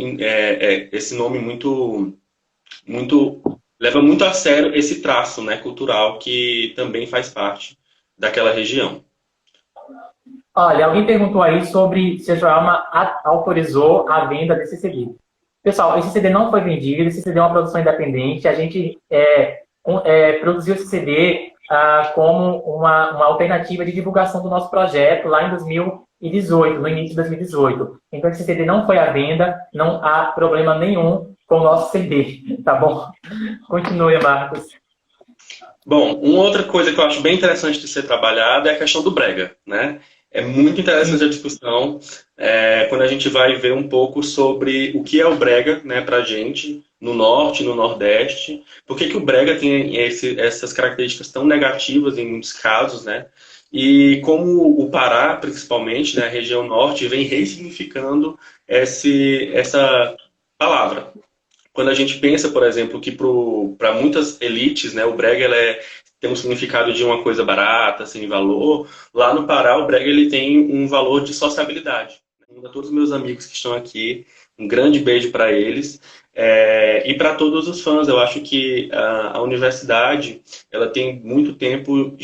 esse nome leva muito a sério esse traço, né, cultural que também faz parte daquela região. Olha, alguém perguntou aí sobre se a Joelma autorizou a venda desse CD. Pessoal, esse CD não foi vendido, esse CD é uma produção independente. A gente produziu esse CD como uma alternativa de divulgação do nosso projeto lá em 2018, no início de 2018. Então, esse CD não foi à venda, não há problema nenhum com o nosso CD, tá bom? Continue, Marcos. Bom, uma outra coisa que eu acho bem interessante de ser trabalhada é a questão do brega, né? É muito interessante a discussão quando a gente vai ver um pouco sobre o que é o brega, né, pra gente, no norte, no nordeste. Por que que o brega tem essas características tão negativas em muitos casos, né? E como o Pará, principalmente, né, a região norte, vem ressignificando essa palavra. Quando a gente pensa, por exemplo, que para muitas elites, né, o brega tem um significado de uma coisa barata, sem valor, lá no Pará o brega ele tem um valor de sociabilidade. A todos os meus amigos que estão aqui, um grande beijo para eles. E para todos os fãs, eu acho que a universidade ela tem muito tempo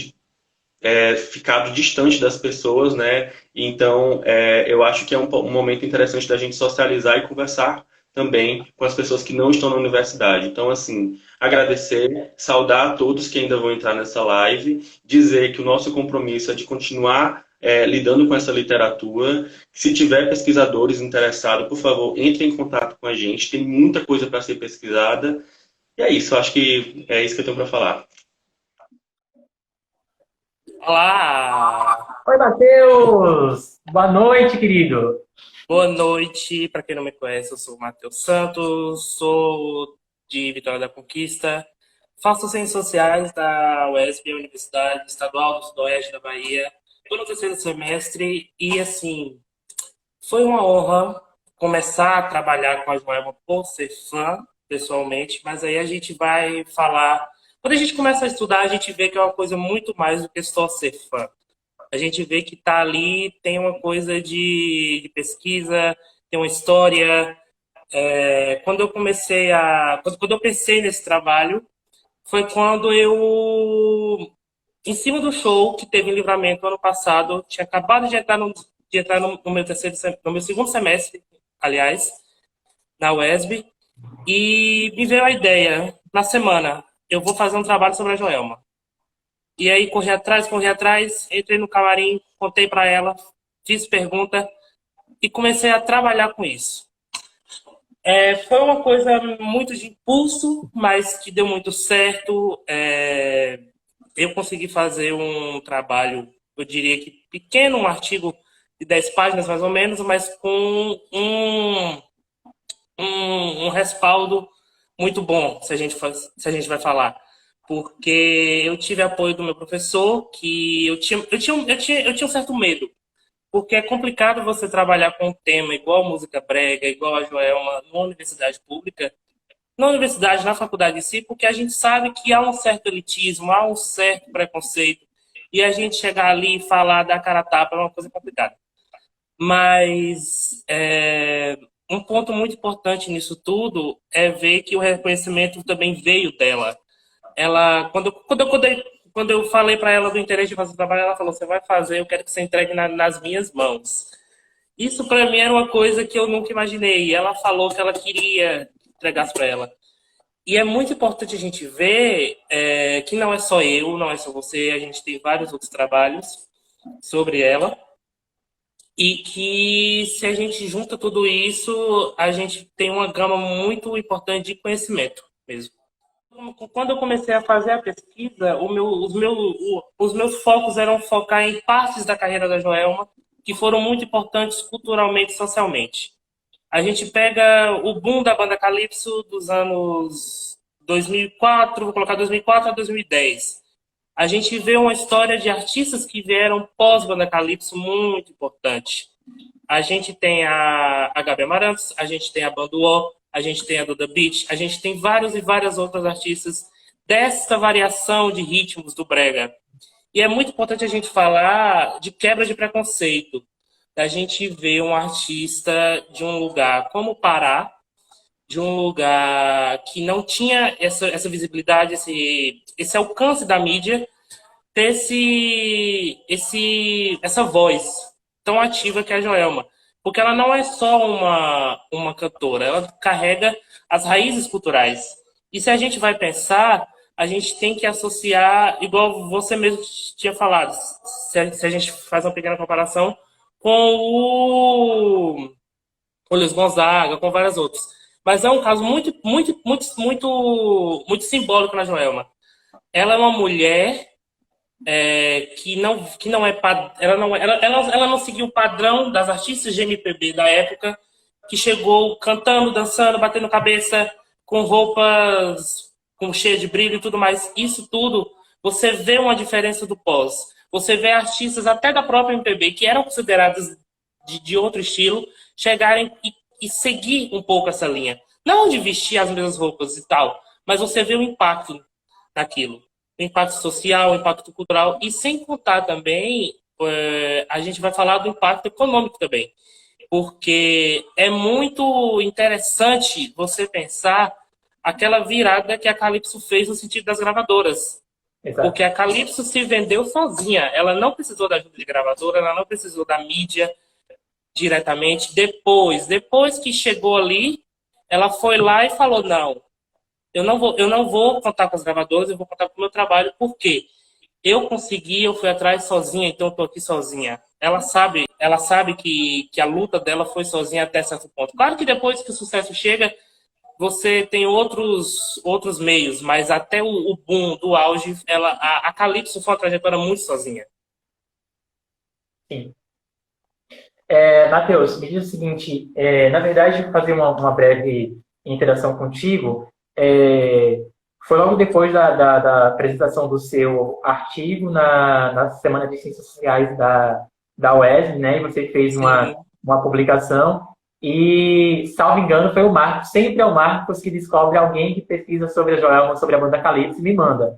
ficado distante das pessoas, né? Então, eu acho que é um momento interessante da gente socializar e conversar também com as pessoas que não estão na universidade. Então, assim, agradecer, saudar a todos que ainda vão entrar nessa live, dizer que o nosso compromisso é de continuar lidando com essa literatura. Se tiver pesquisadores interessados, por favor, entrem em contato com a gente. Tem muita coisa para ser pesquisada. E é isso, eu acho que é isso que eu tenho para falar. Olá! Oi, Matheus! Boa noite, querido! Boa noite, para quem não me conhece, eu sou o Matheus Santos, sou de Vitória da Conquista, faço Ciências Sociais da UESB, Universidade Estadual do Sudoeste da Bahia. Estou no terceiro semestre e, assim, foi uma honra começar a trabalhar com a Joelma por ser fã, pessoalmente, mas aí a gente vai falar... Quando a gente começa a estudar, a gente vê que é uma coisa muito mais do que só ser fã. A gente vê que tá ali, tem uma coisa de pesquisa, tem uma história. Quando eu comecei quando eu pensei nesse trabalho, foi quando em cima do show que teve em Livramento ano passado, eu tinha acabado de entrar no meu segundo semestre, aliás, na UESB, e me veio a ideia, na semana, eu vou fazer um trabalho sobre a Joelma. E aí corri atrás, entrei no camarim, contei para ela, fiz pergunta e comecei a trabalhar com isso. Foi uma coisa muito de impulso, mas que deu muito certo. Eu consegui fazer um trabalho, eu diria que pequeno, um artigo de 10 páginas mais ou menos, mas com um respaldo muito bom, se a gente vai falar. Porque eu tive apoio do meu professor, que eu tinha um certo medo. Porque é complicado você trabalhar com um tema igual música brega, igual a Joelma, numa universidade pública, na universidade, na faculdade em si, porque a gente sabe que há um certo elitismo, há um certo preconceito, e a gente chegar ali e falar da cara a tapa é uma coisa complicada. Mas um ponto muito importante nisso tudo é ver que o reconhecimento também veio dela. Ela, quando eu falei para ela do interesse de fazer o trabalho, ela falou: você vai fazer, eu quero que você entregue nas minhas mãos. Isso para mim era uma coisa que eu nunca imaginei. Ela falou que ela queria que entregasse para ela. E é muito importante a gente ver que não é só eu, não é só você, a gente tem vários outros trabalhos sobre ela. E que se a gente junta tudo isso, a gente tem uma gama muito importante de conhecimento mesmo. Quando eu comecei a fazer a pesquisa, os meus focos eram focar em partes da carreira da Joelma que foram muito importantes culturalmente e socialmente. A gente pega o boom da banda Calypso dos anos 2004, vou colocar 2004 a 2010. A gente vê uma história de artistas que vieram pós-banda Calypso muito importante. A gente tem a Gabi Amarantos, a gente tem a Banda O, a gente tem a Duda Beat, a gente tem vários e várias outras artistas dessa variação de ritmos do brega. E é muito importante a gente falar de quebra de preconceito, da gente ver um artista de um lugar como o Pará, de um lugar que não tinha essa visibilidade, esse alcance da mídia, ter essa voz tão ativa que é a Joelma. Porque ela não é só uma cantora, ela carrega as raízes culturais. E se a gente vai pensar, a gente tem que associar, igual você mesmo tinha falado, se a gente faz uma pequena comparação com o Luiz Gonzaga, com vários outros. Mas é um caso muito simbólico na Joelma. Ela é uma mulher que não é ela não seguiu o padrão das artistas de MPB da época, que chegou cantando, dançando, batendo cabeça, com roupas com cheia de brilho e tudo mais. Isso tudo, você vê uma diferença do pós. Você vê artistas até da própria MPB, que eram considerados de outro estilo, chegarem e seguir um pouco essa linha. Não de vestir as mesmas roupas e tal, mas você vê o impacto naquilo. O impacto social, o impacto cultural, e sem contar também, a gente vai falar do impacto econômico também. Porque é muito interessante você pensar aquela virada que a Calypso fez no sentido das gravadoras. Exato. Porque a Calypso se vendeu sozinha. Ela não precisou da ajuda de gravadora, ela não precisou da mídia diretamente. Depois que chegou ali, ela foi lá e falou, não, eu não vou contar com as gravadoras, eu vou contar com o meu trabalho. Por quê? Eu consegui, eu fui atrás sozinha, então eu tô aqui sozinha. Ela sabe que a luta dela foi sozinha até certo ponto. Claro que depois que o sucesso chega, você tem outros meios, mas até o boom do auge, a Calypso foi uma trajetória muito sozinha. Sim. Matheus, me diz o seguinte, na verdade, fazer uma breve interação contigo, foi logo depois da apresentação do seu artigo na Semana de Ciências Sociais da UESB, né? E você fez uma publicação e, salvo engano, foi o Marcos. Sempre é o Marcos que descobre alguém que pesquisa sobre a Joelma, sobre a banda Calypso e me manda.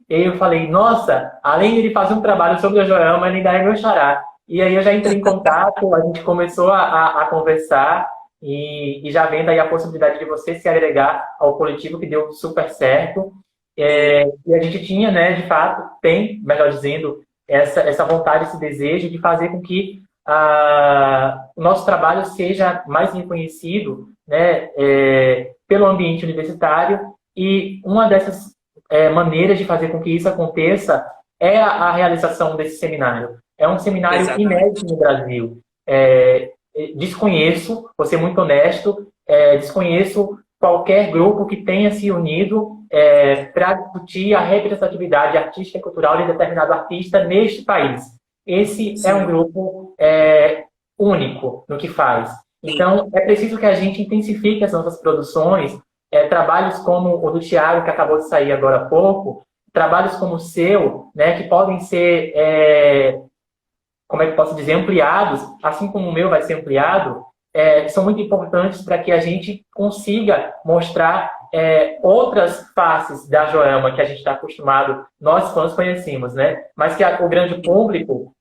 Eu falei, nossa, além de ele fazer um trabalho sobre a Joelma, ele ainda é meu xará. E aí eu já entrei em contato, a gente começou a conversar e já vendo aí a possibilidade de você se agregar ao coletivo, que deu super certo. E a gente tinha, né, de fato, melhor dizendo, essa vontade, esse desejo de fazer com que o nosso trabalho seja mais reconhecido, né, pelo ambiente universitário. E uma dessas maneiras de fazer com que isso aconteça é a realização desse seminário. É um seminário Exatamente. inédito no Brasil. Desconheço, vou ser muito honesto, desconheço qualquer grupo que tenha se unido para discutir a representatividade artística e cultural de determinado artista neste país. Esse Sim. é um grupo único no que faz. Então, é preciso que a gente intensifique as nossas produções, trabalhos como o do Thiago, que acabou de sair agora há pouco, trabalhos como o seu, né, que podem ser, como é que eu posso dizer, ampliados, assim como o meu vai ser ampliado, são muito importantes para que a gente consiga mostrar outras faces da Joelma que a gente está acostumado, nós fãs conhecemos, né? Mas que o grande público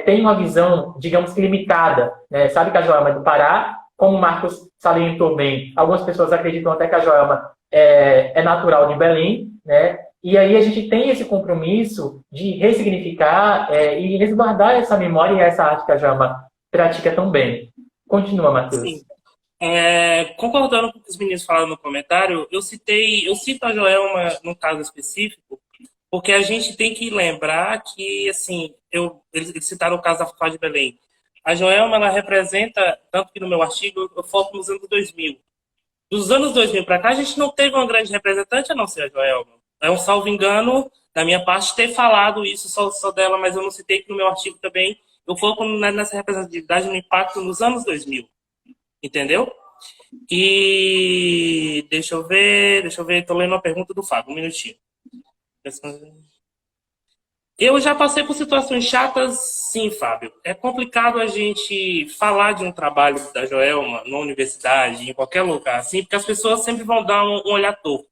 tem uma visão, digamos que limitada, né? Sabe que a Joelma é do Pará, como o Marcos salientou bem, algumas pessoas acreditam até que a Joelma é natural de Belém, né? E aí a gente tem esse compromisso de ressignificar e resguardar essa memória e essa arte que a Joelma pratica tão bem. Continua, Matheus. Sim. Concordando com o que os meninos falaram no comentário, eu cito a Joelma num caso específico, porque a gente tem que lembrar que, assim, eles citaram o caso da Fafá de Belém. A Joelma, ela representa, tanto que no meu artigo eu foco nos anos 2000. Dos anos 2000 para cá, a gente não teve uma grande representante a não ser a Joelma. É um salvo engano da minha parte ter falado isso só dela, mas eu não citei que no meu artigo também eu foco nessa representatividade, no impacto nos anos 2000. Entendeu? E deixa eu ver, tô lendo uma pergunta do Fábio, um minutinho. Eu já passei por situações chatas, sim, Fábio. É complicado a gente falar de um trabalho da Joelma na universidade, em qualquer lugar, assim, porque as pessoas sempre vão dar um olhar torto.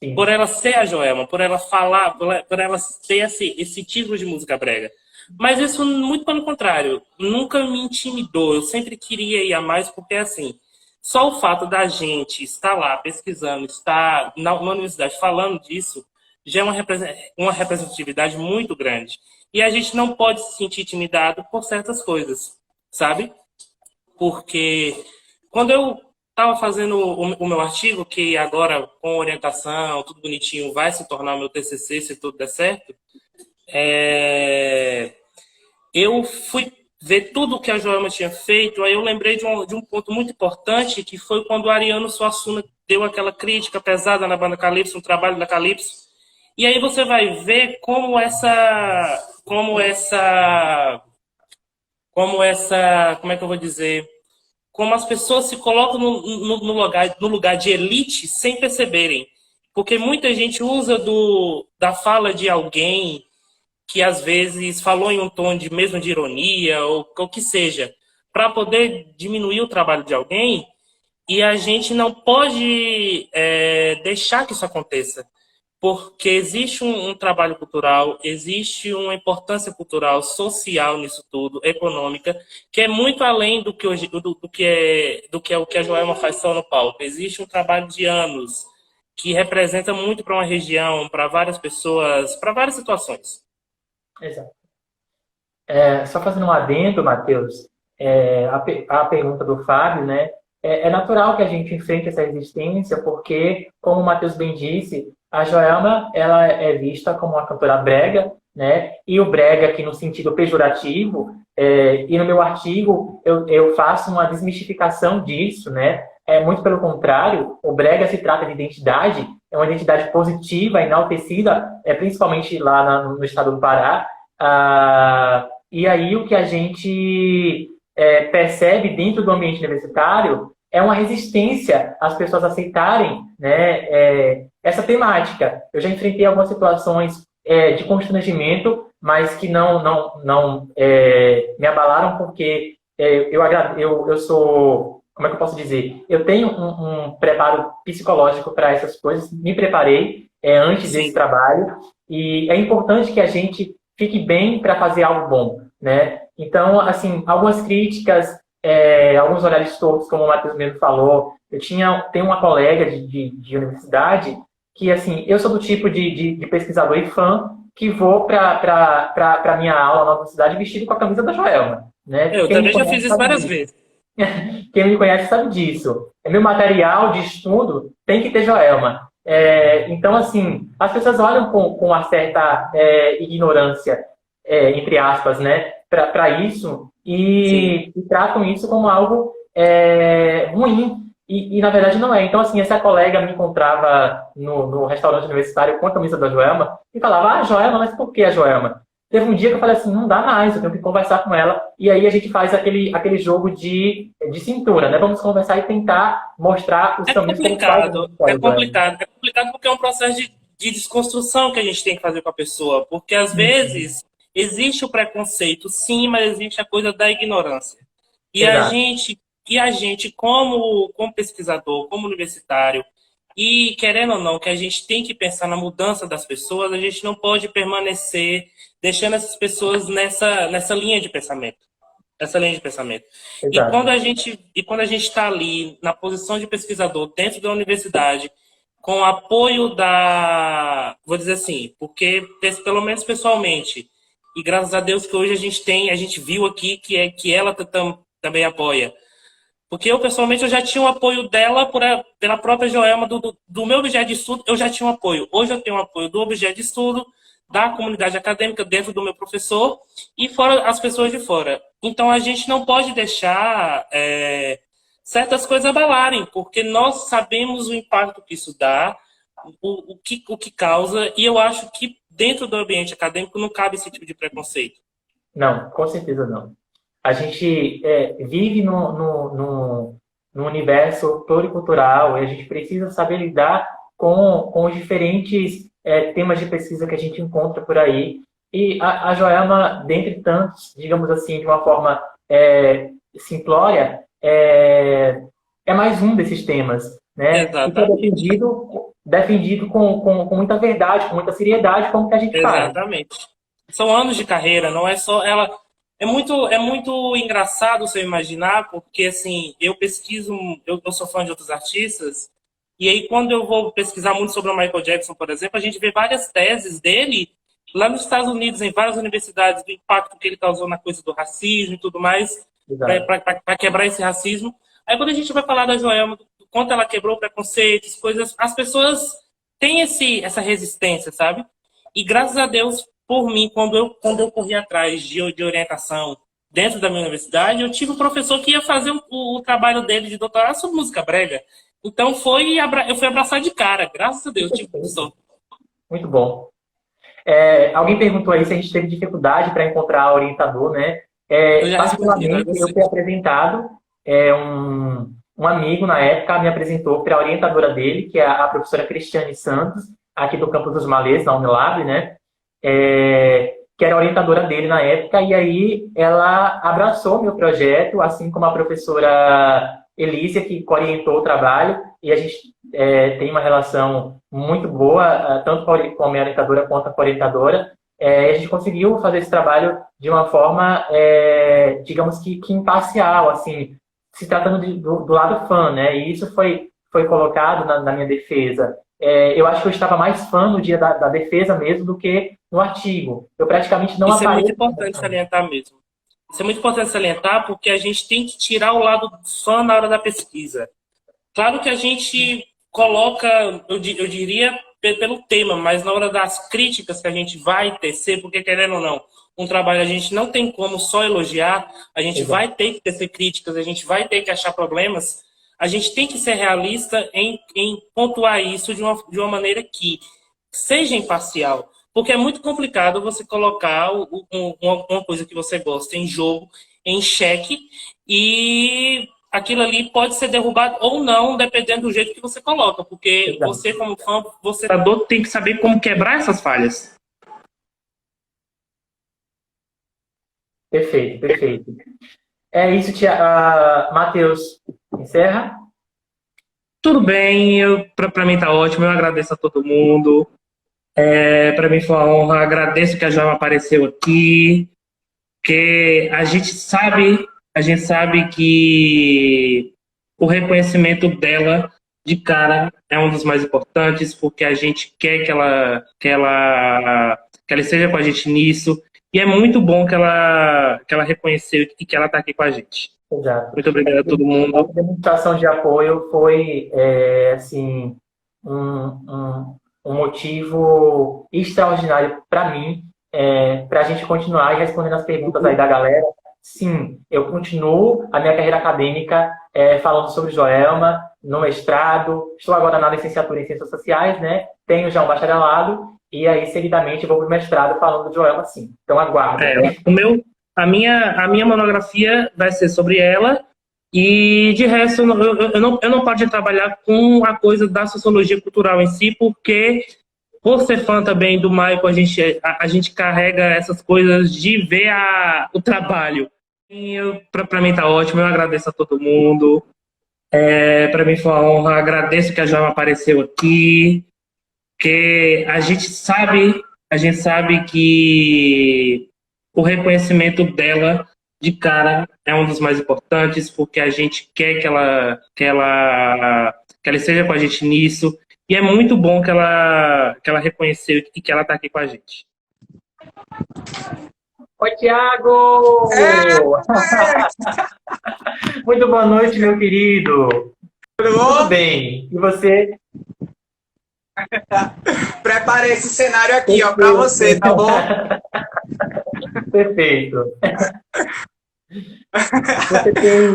Sim. Por ela ser a Joelma, por ela falar, por ela ter esse título de música brega. Mas isso, muito pelo contrário, nunca me intimidou. Eu sempre queria ir a mais, porque, assim, só o fato da gente estar lá pesquisando, estar na universidade falando disso, já é uma representatividade muito grande. E a gente não pode se sentir intimidado por certas coisas, sabe? Porque quando eu estava fazendo o meu artigo, que agora, com orientação, tudo bonitinho, vai se tornar o meu TCC, se tudo der certo, eu fui ver tudo o que a Joelma tinha feito, aí eu lembrei de um ponto muito importante, que foi quando o Ariano Suassuna deu aquela crítica pesada na banda Calypso, no trabalho da Calypso. E aí você vai ver como como é que eu vou dizer, como as pessoas se colocam no lugar de elite sem perceberem. Porque muita gente usa da fala de alguém que às vezes falou em um tom mesmo de ironia, ou o que seja, para poder diminuir o trabalho de alguém, e a gente não pode deixar que isso aconteça. Porque existe um trabalho cultural, existe uma importância cultural, social nisso tudo, econômica, que é muito além do que é o que a Joelma faz só no palco. Existe um trabalho de anos que representa muito para uma região, para várias pessoas, para várias situações. Exato. Só fazendo um adendo, Matheus, a pergunta do Fábio, né? É natural que a gente enfrente essa resistência, porque, como o Matheus bem disse, a Joelma, ela é vista como uma cantora brega, né? E o brega aqui no sentido pejorativo, e no meu artigo eu faço uma desmistificação disso, né? Muito pelo contrário, o brega se trata de identidade, é uma identidade positiva, enaltecida, principalmente lá no estado do Pará. E aí o que a gente percebe dentro do ambiente universitário é uma resistência às pessoas aceitarem, né, essa temática. Eu já enfrentei algumas situações de constrangimento, mas que não me abalaram, porque eu sou, como é que eu posso dizer? Eu tenho um preparo psicológico para essas coisas, me preparei antes Sim. desse trabalho, e é importante que a gente fique bem para fazer algo bom, né? Então, assim, algumas críticas, alguns olhares tortos, como o Matheus mesmo falou. Tenho uma colega de universidade que, assim, eu sou do tipo de pesquisador e fã que vou para a minha aula na universidade vestido com a camisa da Joelma, né? Eu também já fiz isso várias vezes. Quem me conhece sabe disso. Meu material de estudo tem que ter Joelma. Então, assim, as pessoas olham com uma certa ignorância, entre aspas, né, para isso, e tratam isso como algo ruim. E, na verdade, não é. Então, assim, essa colega me encontrava no restaurante universitário com a camisa da Joelma e falava, Joelma, mas por que a Joelma? Teve um dia que eu falei assim, não dá mais, eu tenho que conversar com ela. E aí a gente faz aquele jogo de cintura, né? Vamos conversar e tentar mostrar os caminhos. É complicado porque é um processo de desconstrução que a gente tem que fazer com a pessoa. Porque, às vezes, existe o preconceito, sim, mas existe a coisa da ignorância. E a gente, como pesquisador, como universitário, e querendo ou não, que a gente tem que pensar na mudança das pessoas, a gente não pode permanecer deixando essas pessoas nessa linha de pensamento. E quando a gente está ali na posição de pesquisador dentro da universidade, com o apoio vou dizer assim, porque pelo menos pessoalmente, e graças a Deus que hoje a gente viu aqui que ela também apoia. Porque eu, pessoalmente, eu já tinha o apoio dela pela própria Joelma, do meu objeto de estudo, eu já tinha um apoio. Hoje eu tenho o apoio do objeto de estudo, da comunidade acadêmica, dentro do meu professor, e fora as pessoas de fora. Então, a gente não pode deixar certas coisas abalarem, porque nós sabemos o impacto que isso dá, o que causa, e eu acho que dentro do ambiente acadêmico não cabe esse tipo de preconceito. Não, com certeza não. A gente vive num universo pluricultural e a gente precisa saber lidar com os diferentes temas de pesquisa que a gente encontra por aí. E a Joelma, dentre tantos, digamos assim, de uma forma simplória, é mais um desses temas, né? Exatamente. E que é defendido com muita verdade, com muita seriedade, como que a gente faz. Exatamente. São anos de carreira, não é só ela. É muito engraçado você imaginar, porque assim, eu pesquiso, eu sou fã de outros artistas, e aí quando eu vou pesquisar muito sobre o Michael Jackson, por exemplo, a gente vê várias teses dele lá nos Estados Unidos, em várias universidades, do impacto que ele causou na coisa do racismo e tudo mais, para quebrar esse racismo. Aí quando a gente vai falar da Joelma, do quanto ela quebrou preconceitos, coisas, as pessoas têm essa resistência, sabe? E graças a Deus, por mim, quando eu corri atrás de orientação dentro da minha universidade, eu tive um professor que ia fazer o trabalho dele de doutorado sobre música brega. Então eu fui abraçar de cara, graças a Deus, tive professor. Muito bom. Alguém perguntou aí se a gente teve dificuldade para encontrar orientador, né? Particularmente, eu fui apresentado, um amigo na época me apresentou para a orientadora dele, que é a professora Cristiane Santos, aqui do Campus dos Malês, na Unilab, né? Que era orientadora dele na época, e aí ela abraçou meu projeto, assim como a professora Elícia, que orientou o trabalho, e a gente tem uma relação muito boa, tanto com a minha orientadora quanto com a orientadora. A gente conseguiu fazer esse trabalho de uma forma, digamos que imparcial, assim, se tratando do lado fã, né? E isso foi colocado na minha defesa. Eu acho que eu estava mais fã no dia da defesa mesmo do que no artigo. Eu praticamente não apareço. Isso é muito importante salientar mesmo. Isso é muito importante salientar porque a gente tem que tirar o lado fã na hora da pesquisa. Claro que a gente coloca, eu diria, pelo tema, mas na hora das críticas que a gente vai tecer, porque querendo ou não, um trabalho a gente não tem como só elogiar, a gente vai ter que tecer críticas, a gente vai ter que achar problemas, a gente tem que ser realista em pontuar isso de uma maneira que seja imparcial. Porque é muito complicado você colocar uma coisa que você gosta em jogo, em xeque, e aquilo ali pode ser derrubado ou não, dependendo do jeito que você coloca. Porque você, como fã, você tem que saber como quebrar essas falhas. Perfeito, perfeito. É isso, Matheus. Encerra? Tudo bem, para mim tá ótimo, eu agradeço a todo mundo. Para mim foi uma honra, agradeço que a Joelma apareceu aqui, que a gente sabe que o reconhecimento dela de cara é um dos mais importantes, porque a gente quer que ela esteja com a gente nisso, e é muito bom que ela reconheceu e que ela está aqui com a gente. Exato. Muito obrigado a todo mundo. A demonstração de apoio foi, assim, um motivo extraordinário para mim, para a gente continuar respondendo as perguntas aí da galera. Sim, eu continuo a minha carreira acadêmica falando sobre Joelma no mestrado, estou agora na licenciatura em Ciências Sociais, né? Tenho já um bacharelado, e aí, seguidamente, vou para o mestrado falando de Joelma, sim. Então, aguardo. A minha monografia vai ser sobre ela, e de resto eu não paro de trabalhar com a coisa da sociologia cultural em si, porque por ser fã também do Michael, a gente carrega essas coisas de ver o trabalho. Para mim tá ótimo, eu agradeço a todo mundo. Para mim foi uma honra, agradeço que a Joelma apareceu aqui, que a gente sabe que o reconhecimento dela de cara é um dos mais importantes, porque a gente quer que ela esteja com a gente nisso, e é muito bom que ela reconheceu e que ela está aqui com a gente. Oi, Thiago! Muito boa noite, meu querido. Tudo bem? E você? Preparei esse cenário aqui, ó, para você, tá bom? Perfeito.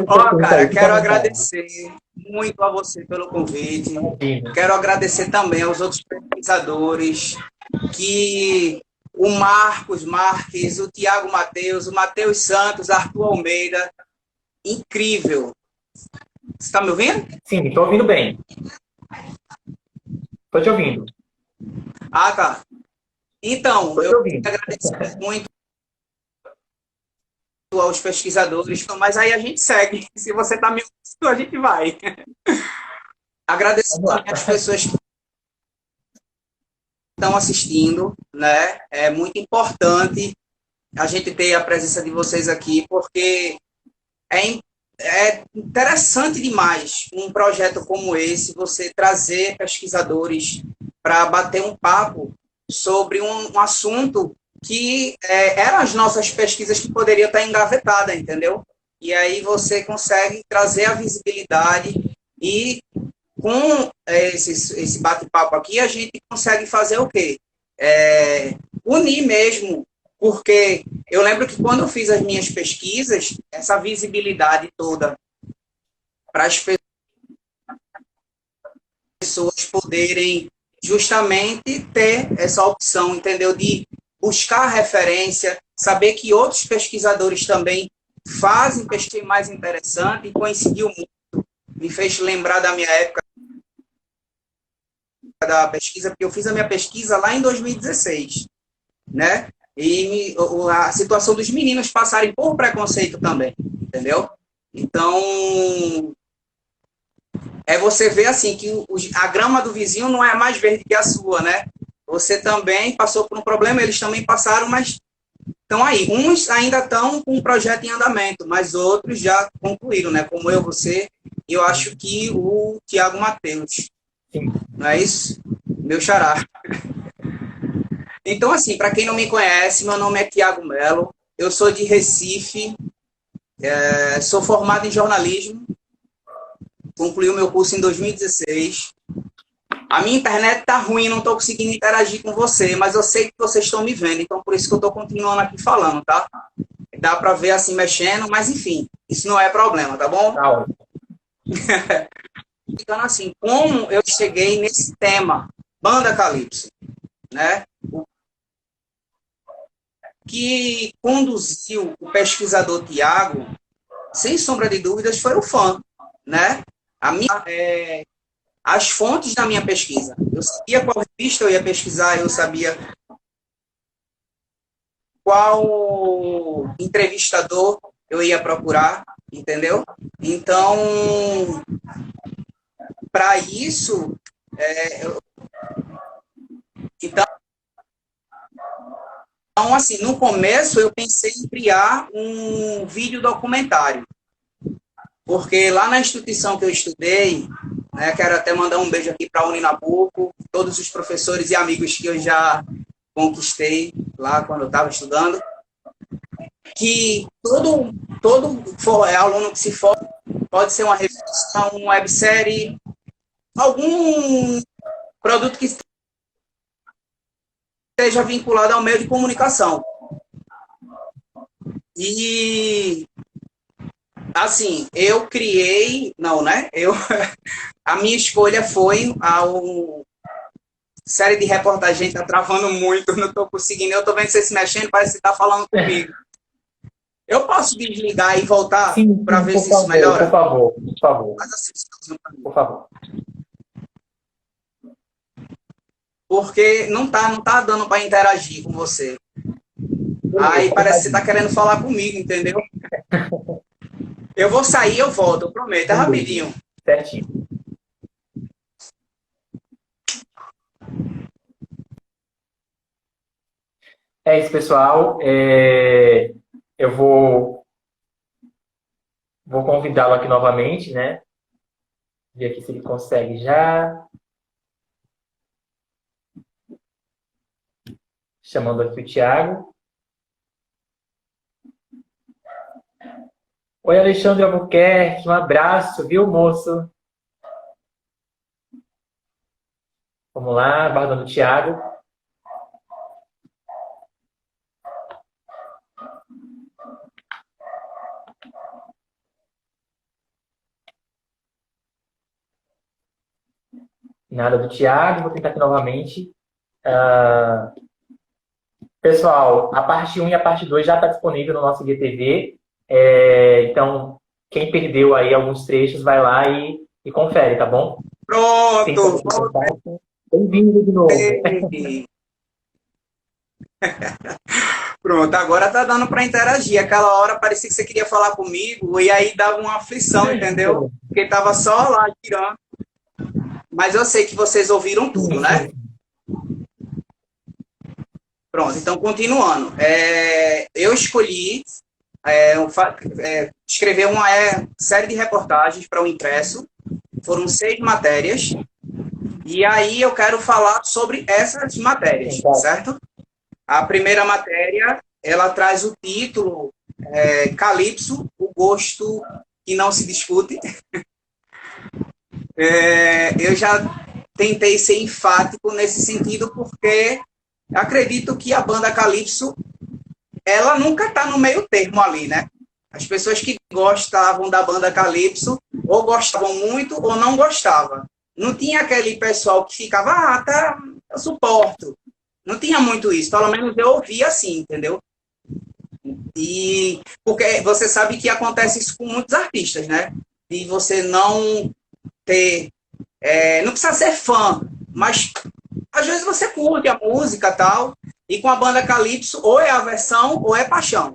Ó, cara, quero agradecer muito a você pelo convite. Quero agradecer também aos outros pesquisadores, que o Marcos Marques, o Tiago Mateus, o Matheus Santos, Arthur Almeida. Incrível. Você está me ouvindo? Sim, estou ouvindo bem. Estou te ouvindo. Ah, tá. Então, eu quero agradecer muito aos pesquisadores, mas aí a gente segue. Se você está me ouvindo, a gente vai. Agradecer também às pessoas que estão assistindo, né? É muito importante a gente ter a presença de vocês aqui, porque é interessante demais um projeto como esse, você trazer pesquisadores para bater um papo sobre um assunto que eram as nossas pesquisas que poderiam estar engavetadas, entendeu? E aí você consegue trazer a visibilidade e com esse bate-papo aqui a gente consegue fazer o quê? Unir mesmo, porque eu lembro que quando eu fiz as minhas pesquisas, essa visibilidade toda para as pessoas poderem justamente ter essa opção, entendeu? De buscar referência, saber que outros pesquisadores também fazem pesquisa mais interessante e coincidiu muito. Me fez lembrar da minha época da pesquisa, porque eu fiz a minha pesquisa lá em 2016, né? E a situação dos meninos passarem por preconceito também, entendeu? Então, você vê assim, que a grama do vizinho não é mais verde que a sua, né? Você também passou por um problema, eles também passaram, mas estão aí. Uns ainda estão com um projeto em andamento, mas outros já concluíram, né? Como eu, você, e eu acho que o Tiago Mateus. Sim. Não é isso? Meu xará. Então, assim, para quem não me conhece, meu nome é Tiago Melo, eu sou de Recife, sou formado em jornalismo, concluí o meu curso em 2016. A minha internet tá ruim, não estou conseguindo interagir com você, mas eu sei que vocês estão me vendo, então por isso que eu estou continuando aqui falando, tá? Dá para ver assim mexendo, mas enfim, isso não é problema, tá bom? Tá. Então, assim, como eu cheguei nesse tema, Banda Calypso, né? O que conduziu o pesquisador Tiago, sem sombra de dúvidas, foi o fã, né? As fontes da minha pesquisa. Eu sabia qual revista eu ia pesquisar, eu sabia qual entrevistador eu ia procurar, entendeu? Então, para isso, então, assim, no começo eu pensei em criar um vídeo documentário, porque lá na instituição que eu estudei, né, quero até mandar um beijo aqui para a Uninabuco, todos os professores e amigos que eu já conquistei lá quando eu estava estudando, que todo aluno que se forma pode ser uma revista, uma websérie, algum produto que esteja vinculado ao meio de comunicação. E, assim, eu criei... Não, né? A minha escolha foi a série de reportagem. Está travando muito, não estou conseguindo. Eu estou vendo você se mexendo, parece que está falando comigo. Eu posso desligar e voltar para ver se isso melhora? Por favor, por favor. Mas, assim, por favor. Porque não tá dando para interagir com você. Aí parece que você está querendo falar comigo, entendeu? Eu vou sair, eu volto, eu prometo, é rapidinho. Certinho. É isso, pessoal. Eu vou convidá-lo aqui novamente, né? Ver aqui se ele consegue já. Chamando aqui o Tiago. Oi, Alexandre Albuquerque, um abraço, viu, moço? Vamos lá, aguardando o Tiago. Nada do Tiago, vou tentar aqui novamente. Pessoal, a parte 1 e a parte 2 já está disponível no nosso IGTV. Então, quem perdeu aí alguns trechos, vai lá e confere, tá bom? Pronto! Bem-vindo de novo. Pronto, agora tá dando para interagir. Aquela hora parecia que você queria falar comigo e aí dava uma aflição, entendeu? Porque tava só lá tirando. Mas eu sei que vocês ouviram tudo, né? Pronto, então continuando. Eu escolhi escrever uma série de reportagens para o impresso. Foram 6 matérias. E aí eu quero falar sobre essas matérias, certo? A primeira matéria, ela traz o título Calypso, o gosto que não se discute. Eu já tentei ser enfático nesse sentido, porque acredito que a banda Calypso, ela nunca está no meio termo ali, né? As pessoas que gostavam da banda Calypso, ou gostavam muito ou não gostavam. Não tinha aquele pessoal que ficava, tá, eu suporto. Não tinha muito isso, pelo menos eu ouvia assim, entendeu? E porque você sabe que acontece isso com muitos artistas, né? E você não ter, não precisa ser fã, mas às vezes você curte a música e tal, e com a banda Calypso, ou é aversão ou é paixão.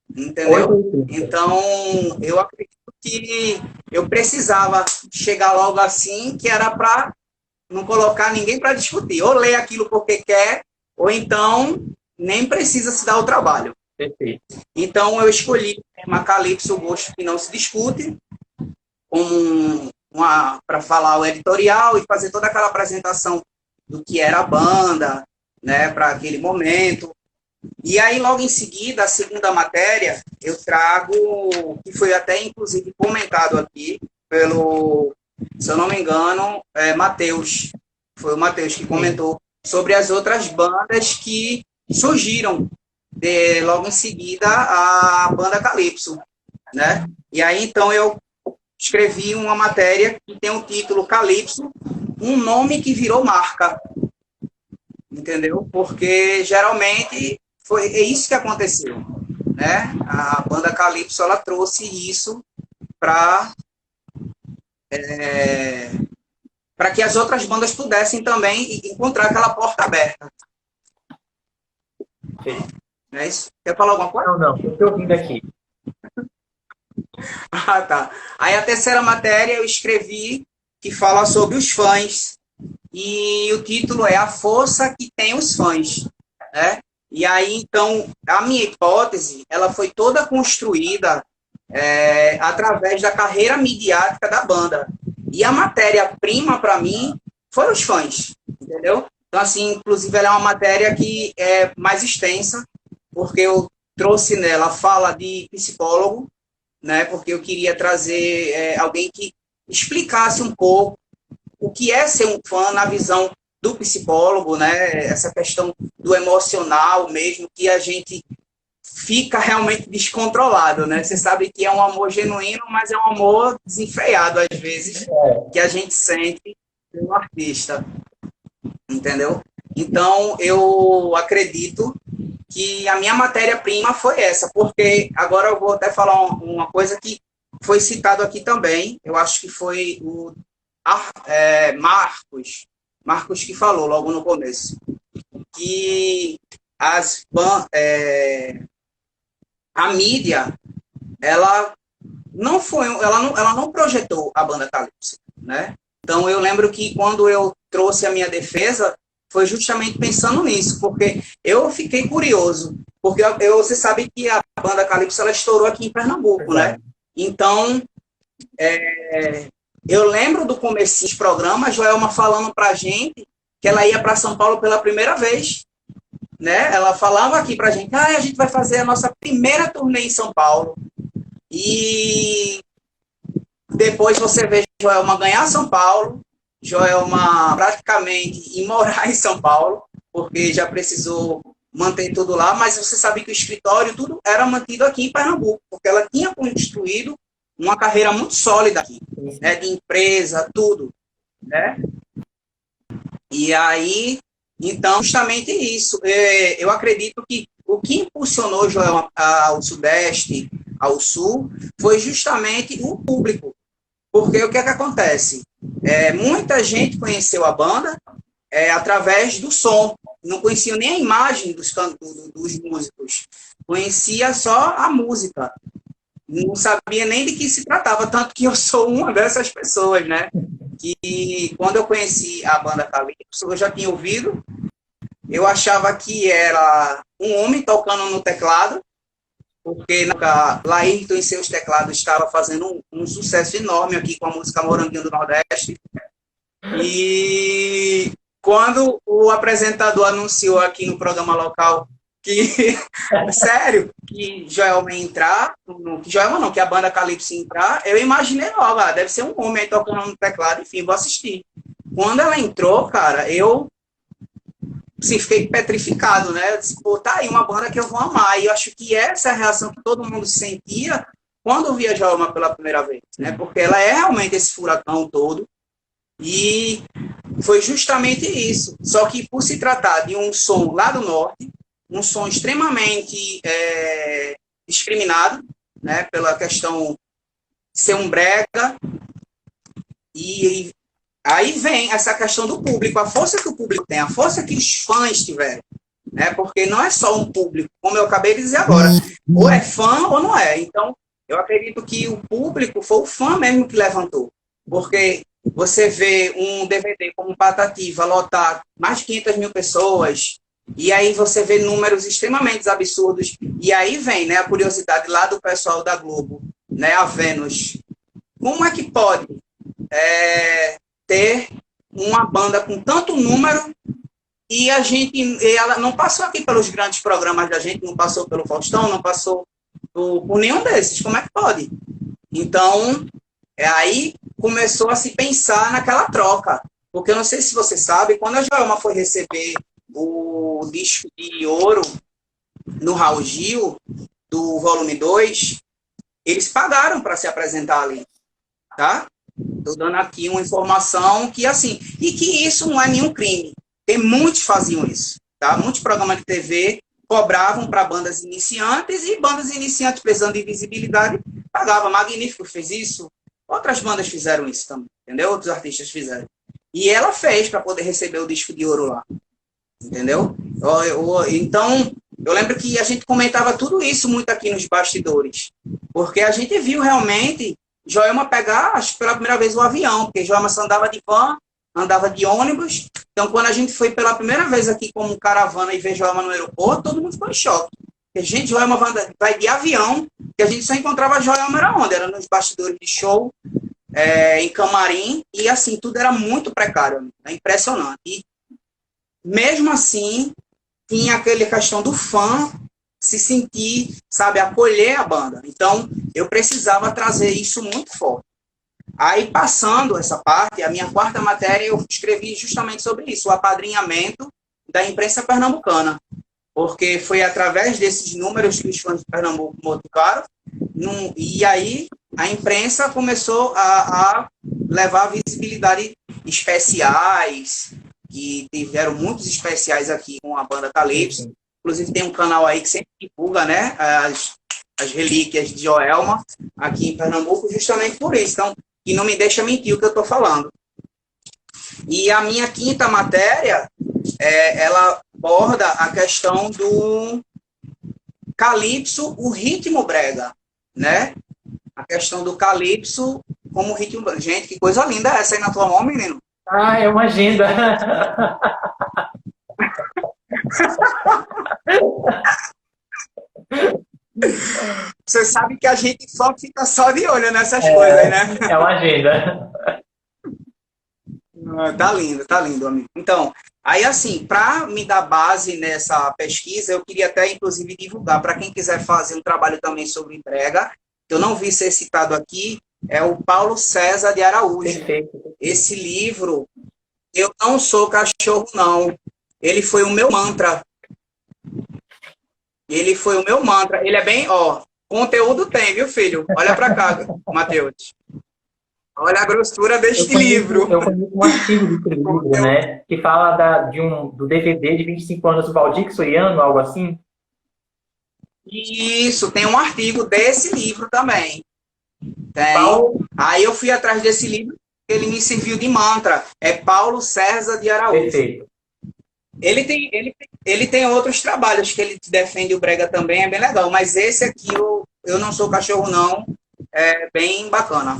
Entendeu? Então, eu acredito que eu precisava chegar logo assim, que era para não colocar ninguém para discutir. Ou lê aquilo porque quer, ou então nem precisa se dar o trabalho. Perfeito. Então, eu escolhi o tema Calypso, o gosto que não se discute, para falar o editorial e fazer toda aquela apresentação do que era a banda, né, para aquele momento. E aí, logo em seguida, a segunda matéria, eu trago, que foi até, inclusive, comentado aqui pelo, se eu não me engano, Matheus. Foi o Matheus que comentou sobre as outras bandas que surgiram logo em seguida a banda Calypso, né? E aí, então, eu escrevi uma matéria que tem o título Calypso, um nome que virou marca. Entendeu? Porque, geralmente, é isso que aconteceu, né? A banda Calypso, ela trouxe isso para que as outras bandas pudessem também encontrar aquela porta aberta. Não é isso? Quer falar alguma coisa? Não, eu estou ouvindo aqui. Ah, tá. Aí a terceira matéria eu escrevi que fala sobre os fãs, e o título é A Força que Tem os Fãs, né? E aí, então, a minha hipótese, ela foi toda construída através da carreira midiática da banda. E a matéria-prima, para mim, foram os fãs, entendeu? Então, assim, inclusive, ela é uma matéria que é mais extensa, porque eu trouxe nela a fala de psicólogo, né? Porque eu queria trazer alguém que explicasse um pouco o que é ser um fã na visão do psicólogo, né? Essa questão do emocional mesmo, que a gente fica realmente descontrolado, né? Você sabe que é um amor genuíno, mas é um amor desenfreado, às vezes, que a gente sente pelo artista, entendeu? Então, eu acredito que a minha matéria-prima foi essa, porque agora eu vou até falar uma coisa que foi citado aqui também, eu acho que foi o Marcos que falou logo no começo, que a mídia, ela não projetou a banda Calypso, né? Então eu lembro que quando eu trouxe a minha defesa, foi justamente pensando nisso, porque eu fiquei curioso, porque você sabe que a banda Calypso, ela estourou aqui em Pernambuco, né? Então, eu lembro do começo dos programas, a Joelma falando pra gente que ela ia para São Paulo pela primeira vez, né? Ela falava aqui pra gente, a gente vai fazer a nossa primeira turnê em São Paulo. E depois você vê Joelma ganhar São Paulo, Joelma praticamente ir morar em São Paulo, porque já precisou manter tudo lá, mas você sabe que o escritório, tudo era mantido aqui em Pernambuco, porque ela tinha construído uma carreira muito sólida aqui, né, de empresa, tudo, né? E aí, então, justamente isso. Eu acredito que o que impulsionou Joelma ao Sudeste, ao Sul, foi justamente o público. Porque o que é que acontece? Muita gente conheceu a banda através do som. Não conhecia nem a imagem dos músicos. Conhecia só a música. Não sabia nem de que se tratava, tanto que eu sou uma dessas pessoas, né? Que quando eu conheci a banda Calypso, eu já tinha ouvido, eu achava que era um homem tocando no teclado, porque Laírton e seus teclados estava fazendo um sucesso enorme aqui com a música Moranguinho do Nordeste. E quando o apresentador anunciou aqui no programa local que, sério, que Joelma ia entrar, que Joelma não, que a banda Calypso ia entrar, eu imaginei logo, deve ser um homem aí tocando no teclado, enfim, vou assistir. Quando ela entrou, cara, eu assim, fiquei petrificado, né? Eu disse, pô, tá aí uma banda que eu vou amar. E eu acho que essa é a reação que todo mundo sentia quando via Joelma pela primeira vez, né? Porque ela é realmente esse furacão todo. E foi justamente isso. Só que por se tratar de um som lá do norte, um som extremamente discriminado, né? Pela questão de ser um brega. E aí vem essa questão do público, a força que o público tem, a força que os fãs tiverem, né? Porque não é só um público, como eu acabei de dizer agora, ou é fã ou não é. Então, eu acredito que o público foi o fã mesmo que levantou, porque você vê um DVD como Patativa lotar mais de 500 mil pessoas, e aí você vê números extremamente absurdos, e aí vem, né, a curiosidade lá do pessoal da Globo, né, a Vênus. Como é que pode ter uma banda com tanto número e ela não passou aqui pelos grandes programas da gente, não passou pelo Faustão, não passou por nenhum desses, como é que pode? Então, aí começou a se pensar naquela troca, porque eu não sei se você sabe, quando a Joelma foi receber o disco de ouro no Raul Gil, do volume 2, eles pagaram para se apresentar ali, tá? Estou dando aqui uma informação que, assim, e que isso não é nenhum crime. Tem muitos faziam isso, tá? Muitos programas de TV cobravam para bandas iniciantes e bandas iniciantes precisando de visibilidade pagavam. Magnífico fez isso. Outras bandas fizeram isso também, entendeu? Outros artistas fizeram. E ela fez para poder receber o disco de ouro lá, entendeu? Então, eu lembro que a gente comentava tudo isso muito aqui nos bastidores, porque a gente viu realmente Joelma pegar, acho que pela primeira vez, o avião, porque Joelma só andava de van, andava de ônibus. Então, quando a gente foi pela primeira vez aqui como caravana e ver Joelma no aeroporto, todo mundo ficou em choque. Porque, gente, Joelma vai de avião, que a gente só encontrava Joelma era onde? Era nos bastidores de show, em camarim, e assim, tudo era muito precário, é impressionante. E, mesmo assim, tinha aquela questão do fã se sentir, sabe, acolher a banda. Então, eu precisava trazer isso muito forte. Aí, passando essa parte, a minha quarta matéria, eu escrevi justamente sobre isso, o apadrinhamento da imprensa pernambucana. Porque foi através desses números que os fãs de Pernambuco motivaram, e aí a imprensa começou a levar visibilidade especiais, que tiveram muitos especiais aqui com a banda Calypso. Inclusive tem um canal aí que sempre divulga, né, as relíquias de Joelma aqui em Pernambuco, justamente por isso. Então, que não me deixa mentir o que eu estou falando. E a minha quinta matéria, ela aborda a questão do Calypso, o ritmo brega, né? A questão do Calypso como ritmo brega. Gente, que coisa linda é essa aí na tua mão, menino? Ah, é uma agenda. Você sabe que a gente só fica só de olho nessas coisas, né? É uma agenda. Tá lindo, amigo. Então, aí assim, para me dar base nessa pesquisa, eu queria até, inclusive, divulgar para quem quiser fazer um trabalho também sobre brega, que eu não vi ser citado aqui, é o Paulo César de Araújo. Perfeito. Esse livro, Eu Não Sou Cachorro, Não. Ele foi o meu mantra. Ele foi o meu mantra. Ele é bem, conteúdo tem, viu, filho? Olha para cá, Matheus. Olha a grossura deste livro. Eu conheço um artigo desse livro, né? Que fala do DVD de 25 anos do Valdir Soriano, algo assim. Isso, tem um artigo desse livro também. Tem. Aí eu fui atrás desse livro, ele me serviu de mantra. É Paulo César de Araújo. Perfeito. Ele tem outros trabalhos que ele defende o brega também, é bem legal. Mas esse aqui, Eu Não Sou Cachorro, Não, é bem bacana.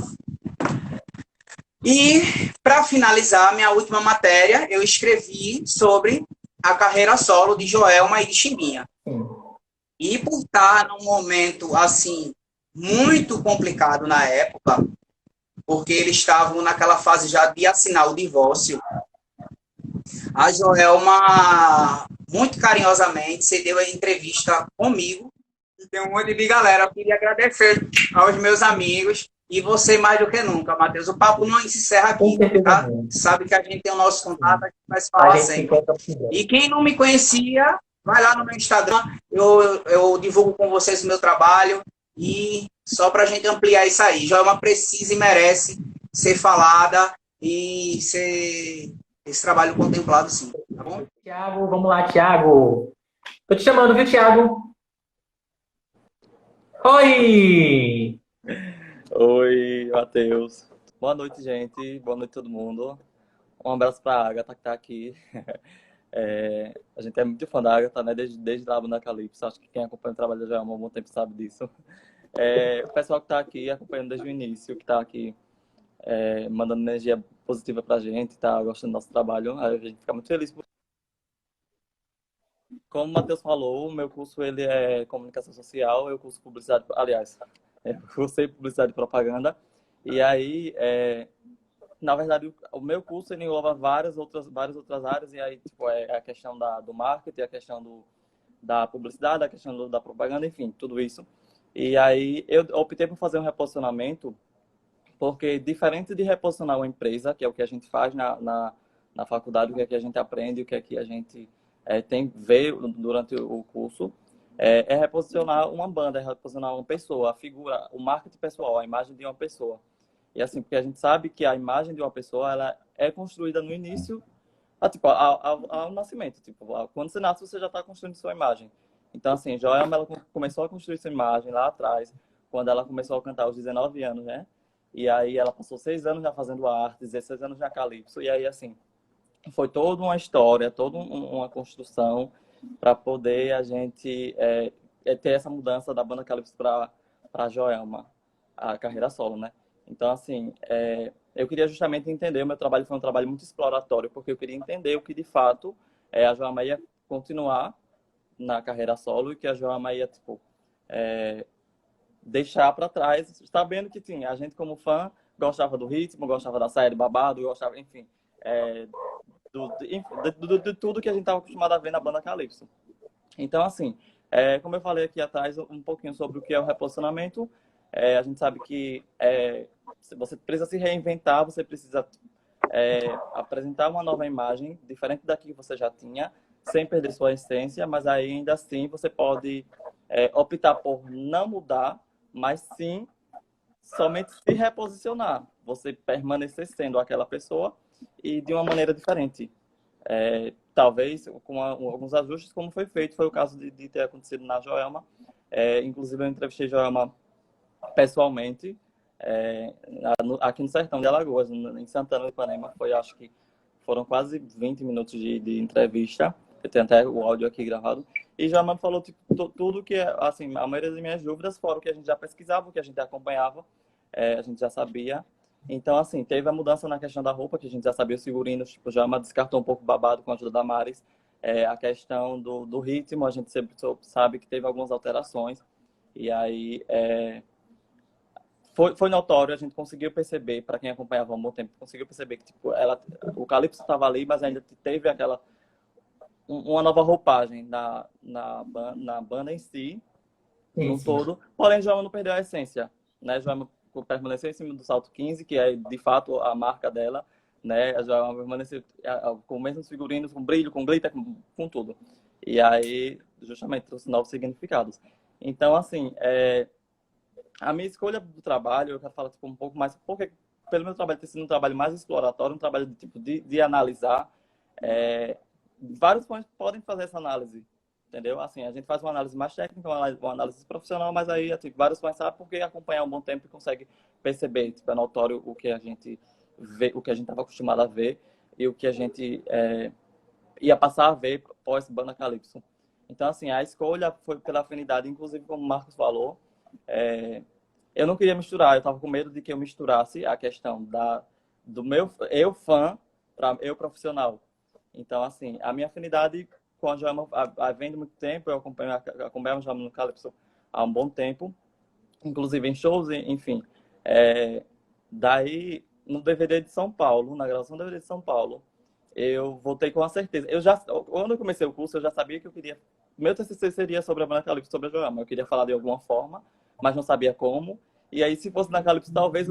E, para finalizar, minha última matéria, eu escrevi sobre a carreira solo de Joelma e de Chimbinha. E por estar num momento, assim, muito complicado na época, porque eles estavam naquela fase já de assinar o divórcio. A Joelma, muito carinhosamente, cedeu a entrevista comigo. E tem um monte de galera. Eu queria agradecer aos meus amigos e você mais do que nunca, Matheus. O papo não se encerra aqui, tá? Sabe que a gente tem o nosso contato, a gente vai se falar sempre. E quem não me conhecia, vai lá no meu Instagram, eu divulgo com vocês o meu trabalho. E só para a gente ampliar isso aí, Joelma precisa e merece ser falada e ser esse trabalho contemplado, sim. Tá bom? Tiago, vamos lá, Tiago. Tô te chamando, viu, Tiago? Oi! Oi, Matheus. Boa noite, gente. Boa noite, todo mundo. Um abraço para a Agatha, que está aqui. A gente é muito fã da Agatha, né? Desde lá na Calypso. Acho que quem acompanha o trabalho da Joelma há algum tempo sabe disso. O pessoal que está aqui acompanhando desde o início, que está aqui mandando energia positiva para a gente, está gostando do nosso trabalho. A gente fica muito feliz. Como o Matheus falou, o meu curso ele é comunicação social, eu curso publicidade, aliás, eu cursei publicidade e propaganda. E aí, na verdade, o meu curso ele engloba várias outras áreas, e aí tipo, a questão do marketing, a questão da publicidade, a questão da propaganda, enfim, tudo isso. E aí eu optei por fazer um reposicionamento, porque diferente de reposicionar uma empresa, que é o que a gente faz na faculdade, o que é que a gente aprende, o que é que a gente vê durante o curso, é reposicionar uma banda, é reposicionar uma pessoa, a figura, o marketing pessoal, a imagem de uma pessoa. E assim, porque a gente sabe que a imagem de uma pessoa, ela é construída no início, tipo, ao nascimento. Tipo, quando você nasce, você já está construindo sua imagem. Então, assim, Joelma, ela começou a construir sua imagem lá atrás, quando ela começou a cantar aos 19 anos, né? E aí ela passou 6 anos já fazendo arte, 16 anos já Calypso. E aí, assim, foi toda uma história, toda uma construção para poder a gente ter essa mudança da banda Calypso para Joelma, a carreira solo, né? Então, assim, eu queria justamente entender, o meu trabalho foi um trabalho muito exploratório, porque eu queria entender o que, de fato, a Joelma ia continuar na carreira solo e que a Joelma ia, tipo, deixar para trás, sabendo que, sim, a gente, como fã, gostava do ritmo, gostava da saia de babado, gostava, enfim, de tudo que a gente estava acostumado a ver na banda Calypso. Então, assim, como eu falei aqui atrás um pouquinho sobre o que é o reposicionamento, a gente sabe que você precisa se reinventar, você precisa apresentar uma nova imagem, diferente da que você já tinha, sem perder sua essência, mas ainda assim você pode optar por não mudar, mas sim somente se reposicionar, você permanecer sendo aquela pessoa e de uma maneira diferente. Talvez com alguns ajustes, como foi feito, foi o caso de ter acontecido na Joelma. Inclusive, eu entrevistei Joelma pessoalmente, aqui no sertão de Alagoas, em Santana do Ipanema. Acho que foram quase 20 minutos de entrevista. Eu tenho até o áudio aqui gravado. E Joelma falou tipo, tudo que, assim, a maioria das minhas dúvidas foram o que a gente já pesquisava, o que a gente acompanhava, a gente já sabia. Então, assim, teve a mudança na questão da roupa, que a gente já sabia os figurinos, tipo, Joelma descartou um pouco o babado com a ajuda da Maris. A questão do ritmo, a gente sempre sabe que teve algumas alterações. E aí, foi notório, a gente conseguiu perceber, para quem acompanhava há um bom tempo, conseguiu perceber que tipo, o Calypso estava ali, mas ainda teve uma nova roupagem na banda em si, no todo. Porém, Joelma não perdeu a essência, né? Joelma permaneceu em cima do salto 15, que é de fato a marca dela, né? A Joelma permaneceu com os mesmos figurinos, com brilho, com glitter, com tudo. E aí, justamente, trouxe novos significados. Então, assim, a minha escolha do trabalho, eu quero falar tipo, um pouco mais, porque pelo meu trabalho ter sido um trabalho mais exploratório, um trabalho de analisar, vários fãs podem fazer essa análise, entendeu? Assim, a gente faz uma análise mais técnica, uma análise profissional, mas aí tipo, vários fãs sabem porque acompanhar um bom tempo e consegue perceber, tipo, é notório o que a gente vê, o que a gente estava acostumado a ver e o que a gente ia passar a ver pós banda Calypso. Então, assim, a escolha foi pela afinidade, inclusive como o Marcos falou, eu não queria misturar, eu estava com medo de que eu misturasse a questão do meu eu fã para eu profissional. Então, assim, a minha afinidade com a Joelma vem de muito tempo, eu acompanho a Joelma no Calypso há um bom tempo, inclusive em shows, enfim. Daí, no DVD de São Paulo, na gravação do DVD de São Paulo, eu voltei com a certeza. Quando eu comecei o curso, eu já sabia que eu queria... Meu TCC seria sobre a banda Calypso, sobre a Joelma. Eu queria falar de alguma forma, mas não sabia como. E aí, se fosse na Calypso, talvez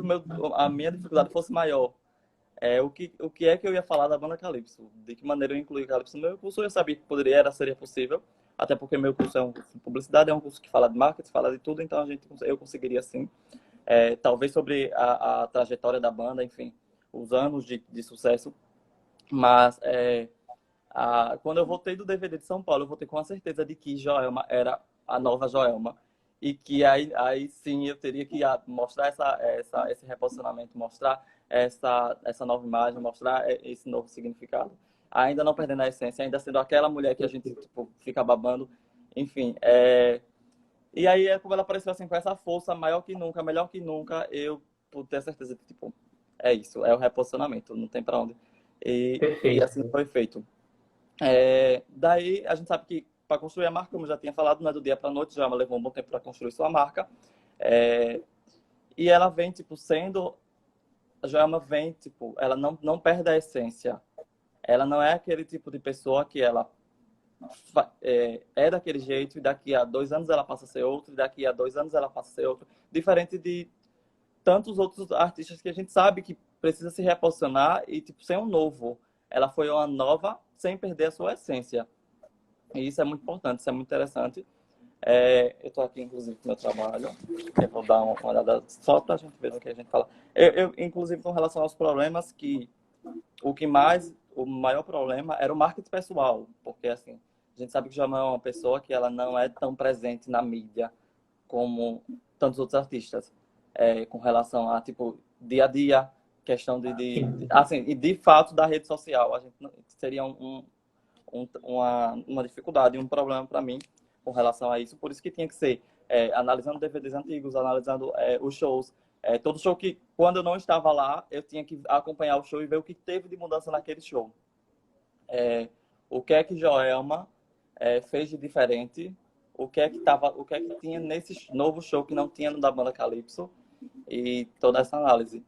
a minha dificuldade fosse maior. O que é que eu ia falar da banda Calypso? De que maneira eu incluí Calypso no meu curso? Eu sabia que seria possível, até porque meu curso é um curso de publicidade, é um curso que fala de marketing, fala de tudo, então eu conseguiria sim. Talvez sobre a trajetória da banda, enfim, os anos de sucesso. Mas quando eu voltei do DVD de São Paulo, eu voltei com a certeza de que Joelma era a nova Joelma. E que aí sim eu teria que mostrar esse reposicionamento, mostrar essa nova imagem, mostrar esse novo significado. Ainda não perdendo a essência, ainda sendo aquela mulher que a gente fica babando. Enfim, e aí, como ela apareceu assim, com essa força maior que nunca, melhor que nunca, eu pude ter certeza de que, é isso, é o reposicionamento, não tem pra onde. E assim foi feito. Daí, a gente sabe que para construir a marca, como eu já tinha falado, não é do dia para a noite, já levou um bom tempo para construir sua marca. E ela vem, a Joelma vem, ela não perde a essência. Ela não é aquele tipo de pessoa que ela é daquele jeito e daqui a 2 anos ela passa a ser outro, e daqui a 2 anos ela passa a ser outro. Diferente de tantos outros artistas que a gente sabe que precisa se reposicionar e ser um novo. Ela foi uma nova sem perder a sua essência. E isso é muito importante, isso é muito interessante. Eu estou aqui, inclusive, no meu trabalho. Eu vou dar uma olhada só para a gente ver o que a gente fala. Inclusive, com relação aos problemas, que o maior problema era o marketing pessoal. Porque, assim, a gente sabe que Joelma é uma pessoa que ela não é tão presente na mídia como tantos outros artistas. Com relação a, dia a dia, questão assim, e de fato da rede social. A gente seria uma dificuldade, um problema para mim com relação a isso. Por isso que tinha que ser analisando DVDs antigos, analisando os shows. Todo show que, quando eu não estava lá, eu tinha que acompanhar o show e ver o que teve de mudança naquele show. O que é que Joelma fez de diferente, o que é que tinha nesse novo show que não tinha no da banda Calypso, e toda essa análise.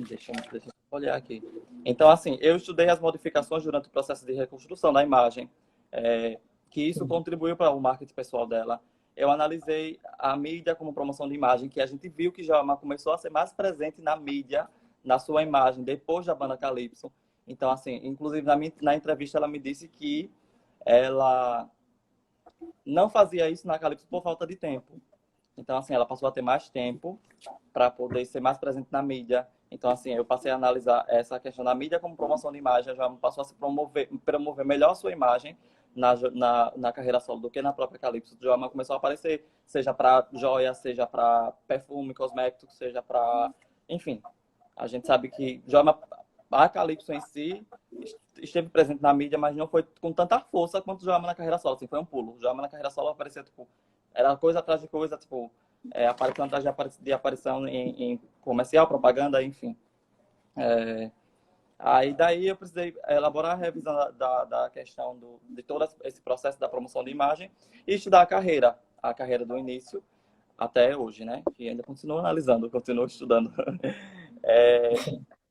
Deixa eu olhar aqui. Então, assim, eu estudei as modificações durante o processo de reconstrução da imagem, que isso contribuiu para o marketing pessoal dela. Eu analisei a mídia como promoção de imagem, que a gente viu que Joelma começou a ser mais presente na mídia, na sua imagem, depois da banda Calypso. Então, assim, inclusive na entrevista ela me disse que ela não fazia isso na Calypso por falta de tempo. Então, assim, ela passou a ter mais tempo para poder ser mais presente na mídia. Então, assim, eu passei a analisar essa questão da mídia como promoção de imagem. Já passou a se promover melhor a sua imagem na carreira solo do que na própria Calypso. Joelma começou a aparecer, seja para joia, seja para perfume, cosmético, seja para... Enfim, a gente sabe que Joelma, a Calypso em si esteve presente na mídia, mas não foi com tanta força quanto Joelma na carreira solo. Assim, foi um pulo. Joelma na carreira solo aparecia, era coisa atrás de coisa, aparição atrás de aparição em comercial, propaganda, enfim. Aí daí eu precisei elaborar a revisão da questão de todo esse processo da promoção de imagem e estudar a carreira do início até hoje, né? Que ainda continuo analisando, continuo estudando.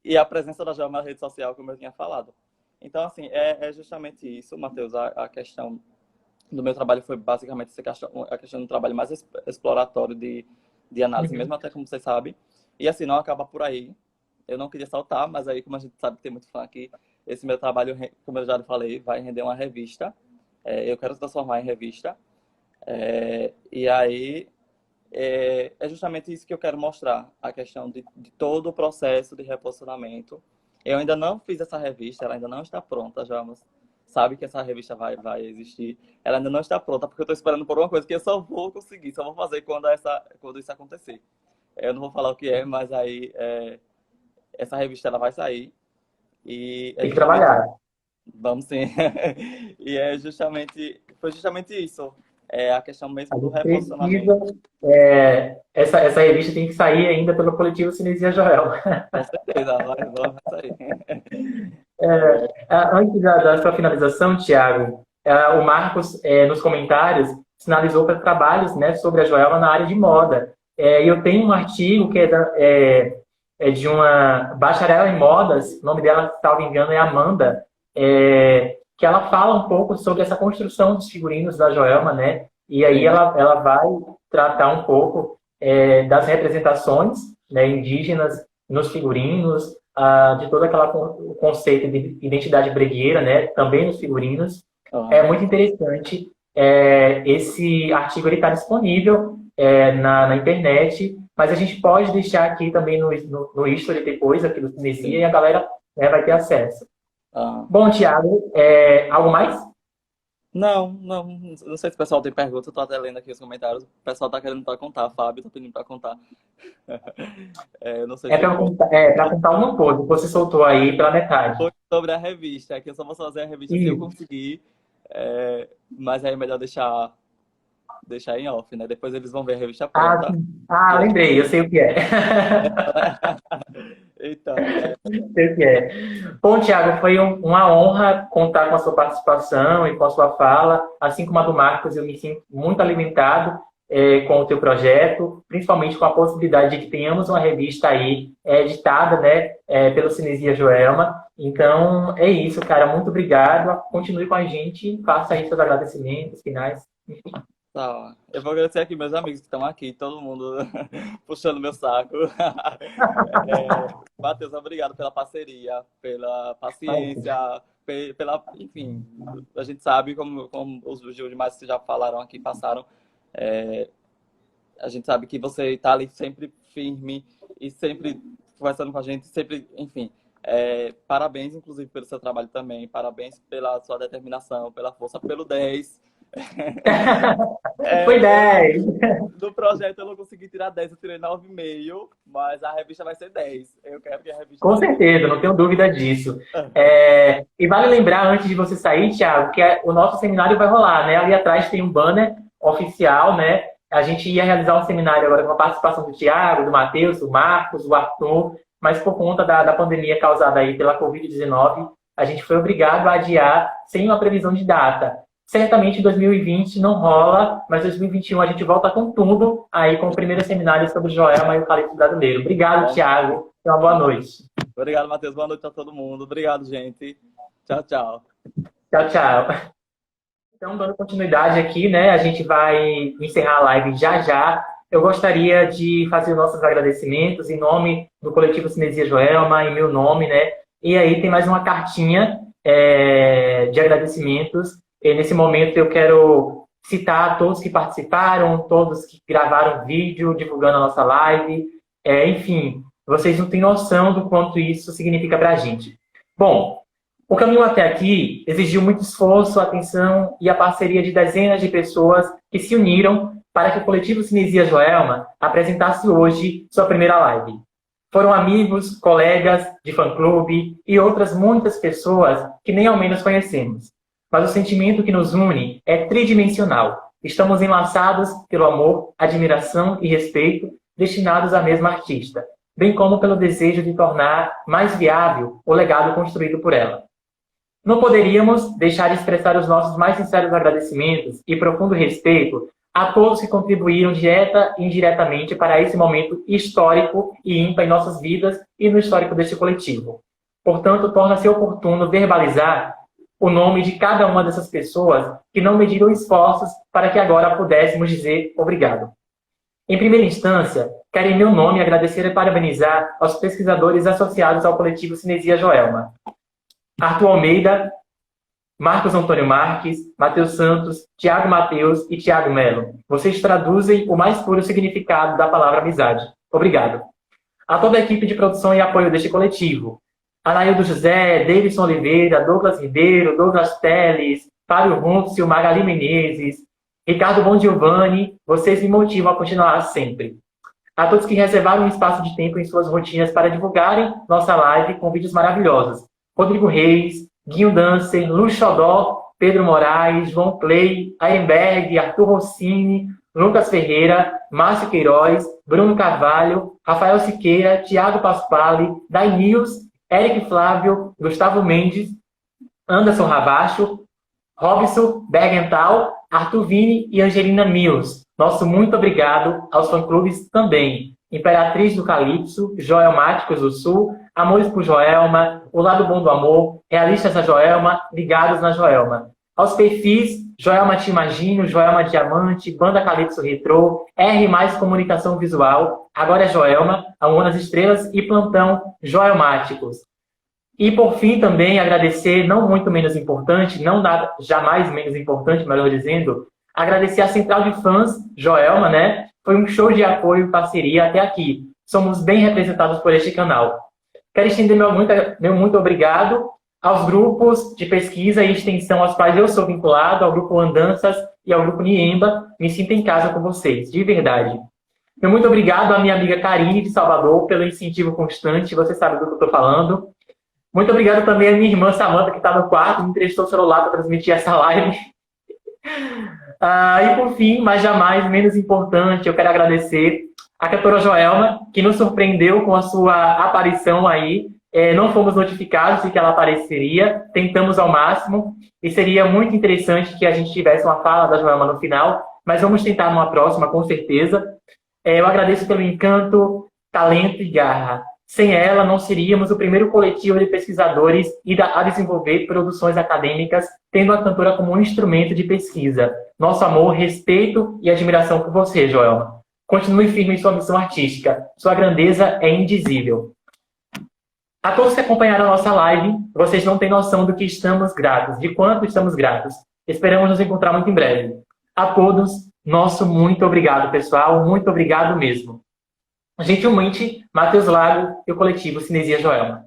E a presença da Joelma na rede social, como eu tinha falado. Então, assim, é justamente isso, Matheus, a questão do meu trabalho foi basicamente a questão do trabalho mais exploratório de análise, mesmo até como vocês sabem. E assim, não acaba por aí. Eu não queria saltar, mas aí, como a gente sabe que tem muito fã aqui, esse meu trabalho, como eu já falei, vai render uma revista. Eu quero transformar em revista. E aí, é justamente isso que eu quero mostrar, a questão de todo o processo de reposicionamento. Eu ainda não fiz essa revista, ela ainda não está pronta, já sabe que essa revista vai existir. Ela ainda não está pronta, porque eu estou esperando por uma coisa que eu só vou conseguir, só vou fazer quando isso acontecer. Eu não vou falar o que é, mas aí essa revista ela vai sair. E tem que trabalhar. Vamos sim. E foi justamente isso. A questão mesmo do reposicionamento. Essa revista tem que sair ainda pelo coletivo Cinesia Joel. Com certeza, vai sair. Antes da sua finalização, Thiago, o Marcos, nos comentários, sinalizou para trabalhos, né, sobre a Joelma na área de moda. E eu tenho um artigo que é de uma bacharel em modas, o nome dela, se não me engano, é Amanda, que ela fala um pouco sobre essa construção dos figurinos da Joelma, né? E aí ela vai tratar um pouco das representações, né, indígenas nos figurinos, de todo o conceito de identidade bregueira, né, também nos figurinos. É muito interessante. Esse artigo está disponível na internet, mas a gente pode deixar aqui também no History depois, aqui do Cinesia, e a galera, né, vai ter acesso. Bom, Thiago, algo mais? Não sei se o pessoal tem perguntas, eu tô até lendo aqui os comentários. O pessoal tá querendo pra contar, Fábio tá pedindo pra contar. Eu não sei se pra contar uma coisa, você soltou aí pela metade. foi sobre a revista, aqui eu só vou fazer a revista se eu conseguir, mas aí é melhor deixar em off, né? Depois eles vão ver a revista pronta. Lembrei, eu sei o que é. Então, sei o que é. Bom, Thiago, foi uma honra contar com a sua participação e com a sua fala. Assim como a do Marcos, eu me sinto muito alimentado com o teu projeto, principalmente com a possibilidade de que tenhamos uma revista aí editada, né, pelo Cinesia Joelma. Então, é isso, cara. Muito obrigado. Continue com a gente e faça aí seus agradecimentos finais. Enfim. Tá. Eu vou agradecer aqui meus amigos que estão aqui, todo mundo puxando meu saco. Matheus, obrigado pela parceria, pela paciência, enfim, a gente sabe, como os demais que já falaram aqui, passaram, a gente sabe que você está ali sempre firme e sempre conversando com a gente, sempre, enfim. Parabéns, inclusive, pelo seu trabalho também, parabéns pela sua determinação, pela força, pelo 10. Foi 10. Do projeto eu não consegui tirar 10, eu tirei 9,5, mas a revista vai ser 10. Eu quero que a revista... Com certeza, não tenho dúvida disso. E vale lembrar, antes de você sair, Thiago, que o nosso seminário vai rolar, né? Ali atrás tem um banner oficial, né? A gente ia realizar um seminário agora com a participação do Thiago, do Matheus, do Marcos, do Arthur, mas por conta da pandemia causada aí pela Covid-19, a gente foi obrigado a adiar sem uma previsão de data. Certamente em 2020 não rola, mas em 2021 a gente volta com tudo, aí com o primeiro seminário sobre Joelma e o Eucalipto Brasileiro. Obrigado, Thiago. Uma boa noite. Obrigado, Matheus. Boa noite a todo mundo. Obrigado, gente. Tchau, tchau. Tchau, tchau. Então, dando continuidade aqui, né, a gente vai encerrar a live já. Eu gostaria de fazer nossos agradecimentos em nome do Coletivo Cinesia Joelma, em meu nome, né, e aí tem mais uma cartinha de agradecimentos. E nesse momento eu quero citar todos que participaram, todos que gravaram vídeo, divulgando a nossa live. Enfim, vocês não têm noção do quanto isso significa para a gente. Bom, o caminho até aqui exigiu muito esforço, atenção e a parceria de dezenas de pessoas que se uniram para que o Coletivo Cinesia Joelma apresentasse hoje sua primeira live. Foram amigos, colegas de fã-clube e outras muitas pessoas que nem ao menos conhecemos. Mas o sentimento que nos une é tridimensional. Estamos enlaçados pelo amor, admiração e respeito destinados à mesma artista, bem como pelo desejo de tornar mais viável o legado construído por ela. Não poderíamos deixar de expressar os nossos mais sinceros agradecimentos e profundo respeito a todos que contribuíram direta e indiretamente para esse momento histórico e ímpar em nossas vidas e no histórico deste coletivo. Portanto, torna-se oportuno verbalizar o nome de cada uma dessas pessoas que não mediram esforços para que agora pudéssemos dizer obrigado. Em primeira instância, quero em meu nome agradecer e parabenizar aos pesquisadores associados ao Coletivo Cinesia Joelma. Arthur Almeida, Marcos Antônio Marques, Matheus Santos, Tiago Matheus e Tiago Melo. Vocês traduzem o mais puro significado da palavra amizade. Obrigado. A toda a equipe de produção e apoio deste coletivo, Anaildo José, Davidson Oliveira, Douglas Ribeiro, Douglas Teles, Fábio Runtzel, Magali Menezes, Ricardo Bongiovanni, vocês me motivam a continuar sempre. A todos que reservaram um espaço de tempo em suas rotinas para divulgarem nossa live com vídeos maravilhosos. Rodrigo Reis, Guinho Dancer, Lu Xodó, Pedro Moraes, João Clay, Arenberg, Arthur Rossini, Lucas Ferreira, Márcio Queiroz, Bruno Carvalho, Rafael Siqueira, Thiago Paspali, Dainils, Eric Flávio, Gustavo Mendes, Anderson Ravacho, Robson Bergenthal, Arthur Vini e Angelina Mills. Nosso muito obrigado aos fã-clubes também. Imperatriz do Calypso, Joelmáticos do Sul, Amores por Joelma, O Lado Bom do Amor, Realistas da Joelma, Ligados na Joelma. Aos perfis Joelma Te Imagino, Joelma Diamante, Banda Calypso Retrô, R+ Comunicação Visual, Agora é Joelma, Amor nas Estrelas e Plantão Joelmáticos. E por fim também agradecer, não muito menos importante, não nada, jamais menos importante, melhor dizendo, agradecer a Central de Fãs Joelma, né? Foi um show de apoio e parceria até aqui. Somos bem representados por este canal. Quero estender meu muito obrigado aos grupos de pesquisa e extensão aos quais eu sou vinculado, ao Grupo Andanças e ao Grupo Niemba. Me sinto em casa com vocês, de verdade. Meu muito obrigado à minha amiga Karine, de Salvador, pelo incentivo constante. Você sabe do que eu estou falando. Muito obrigado também à minha irmã Samanta, que está no quarto, me emprestou o celular para transmitir essa live. E por fim, mas jamais menos importante, eu quero agradecer a cantora Joelma, que nos surpreendeu com a sua aparição aí. Não fomos notificados de que ela apareceria, tentamos ao máximo, e seria muito interessante que a gente tivesse uma fala da Joelma no final, mas vamos tentar numa próxima, com certeza. Eu agradeço pelo encanto, talento e garra. Sem ela, não seríamos o primeiro coletivo de pesquisadores a desenvolver produções acadêmicas, tendo a cantora como um instrumento de pesquisa. Nosso amor, respeito e admiração por você, Joelma. Continue firme em sua missão artística. Sua grandeza é indizível. A todos que acompanharam a nossa live, vocês não têm noção do que estamos gratos, de quanto estamos gratos. Esperamos nos encontrar muito em breve. A todos, nosso muito obrigado, pessoal. Muito obrigado mesmo. Gentilmente, Matheus Lago e o coletivo Cinesia Joelma.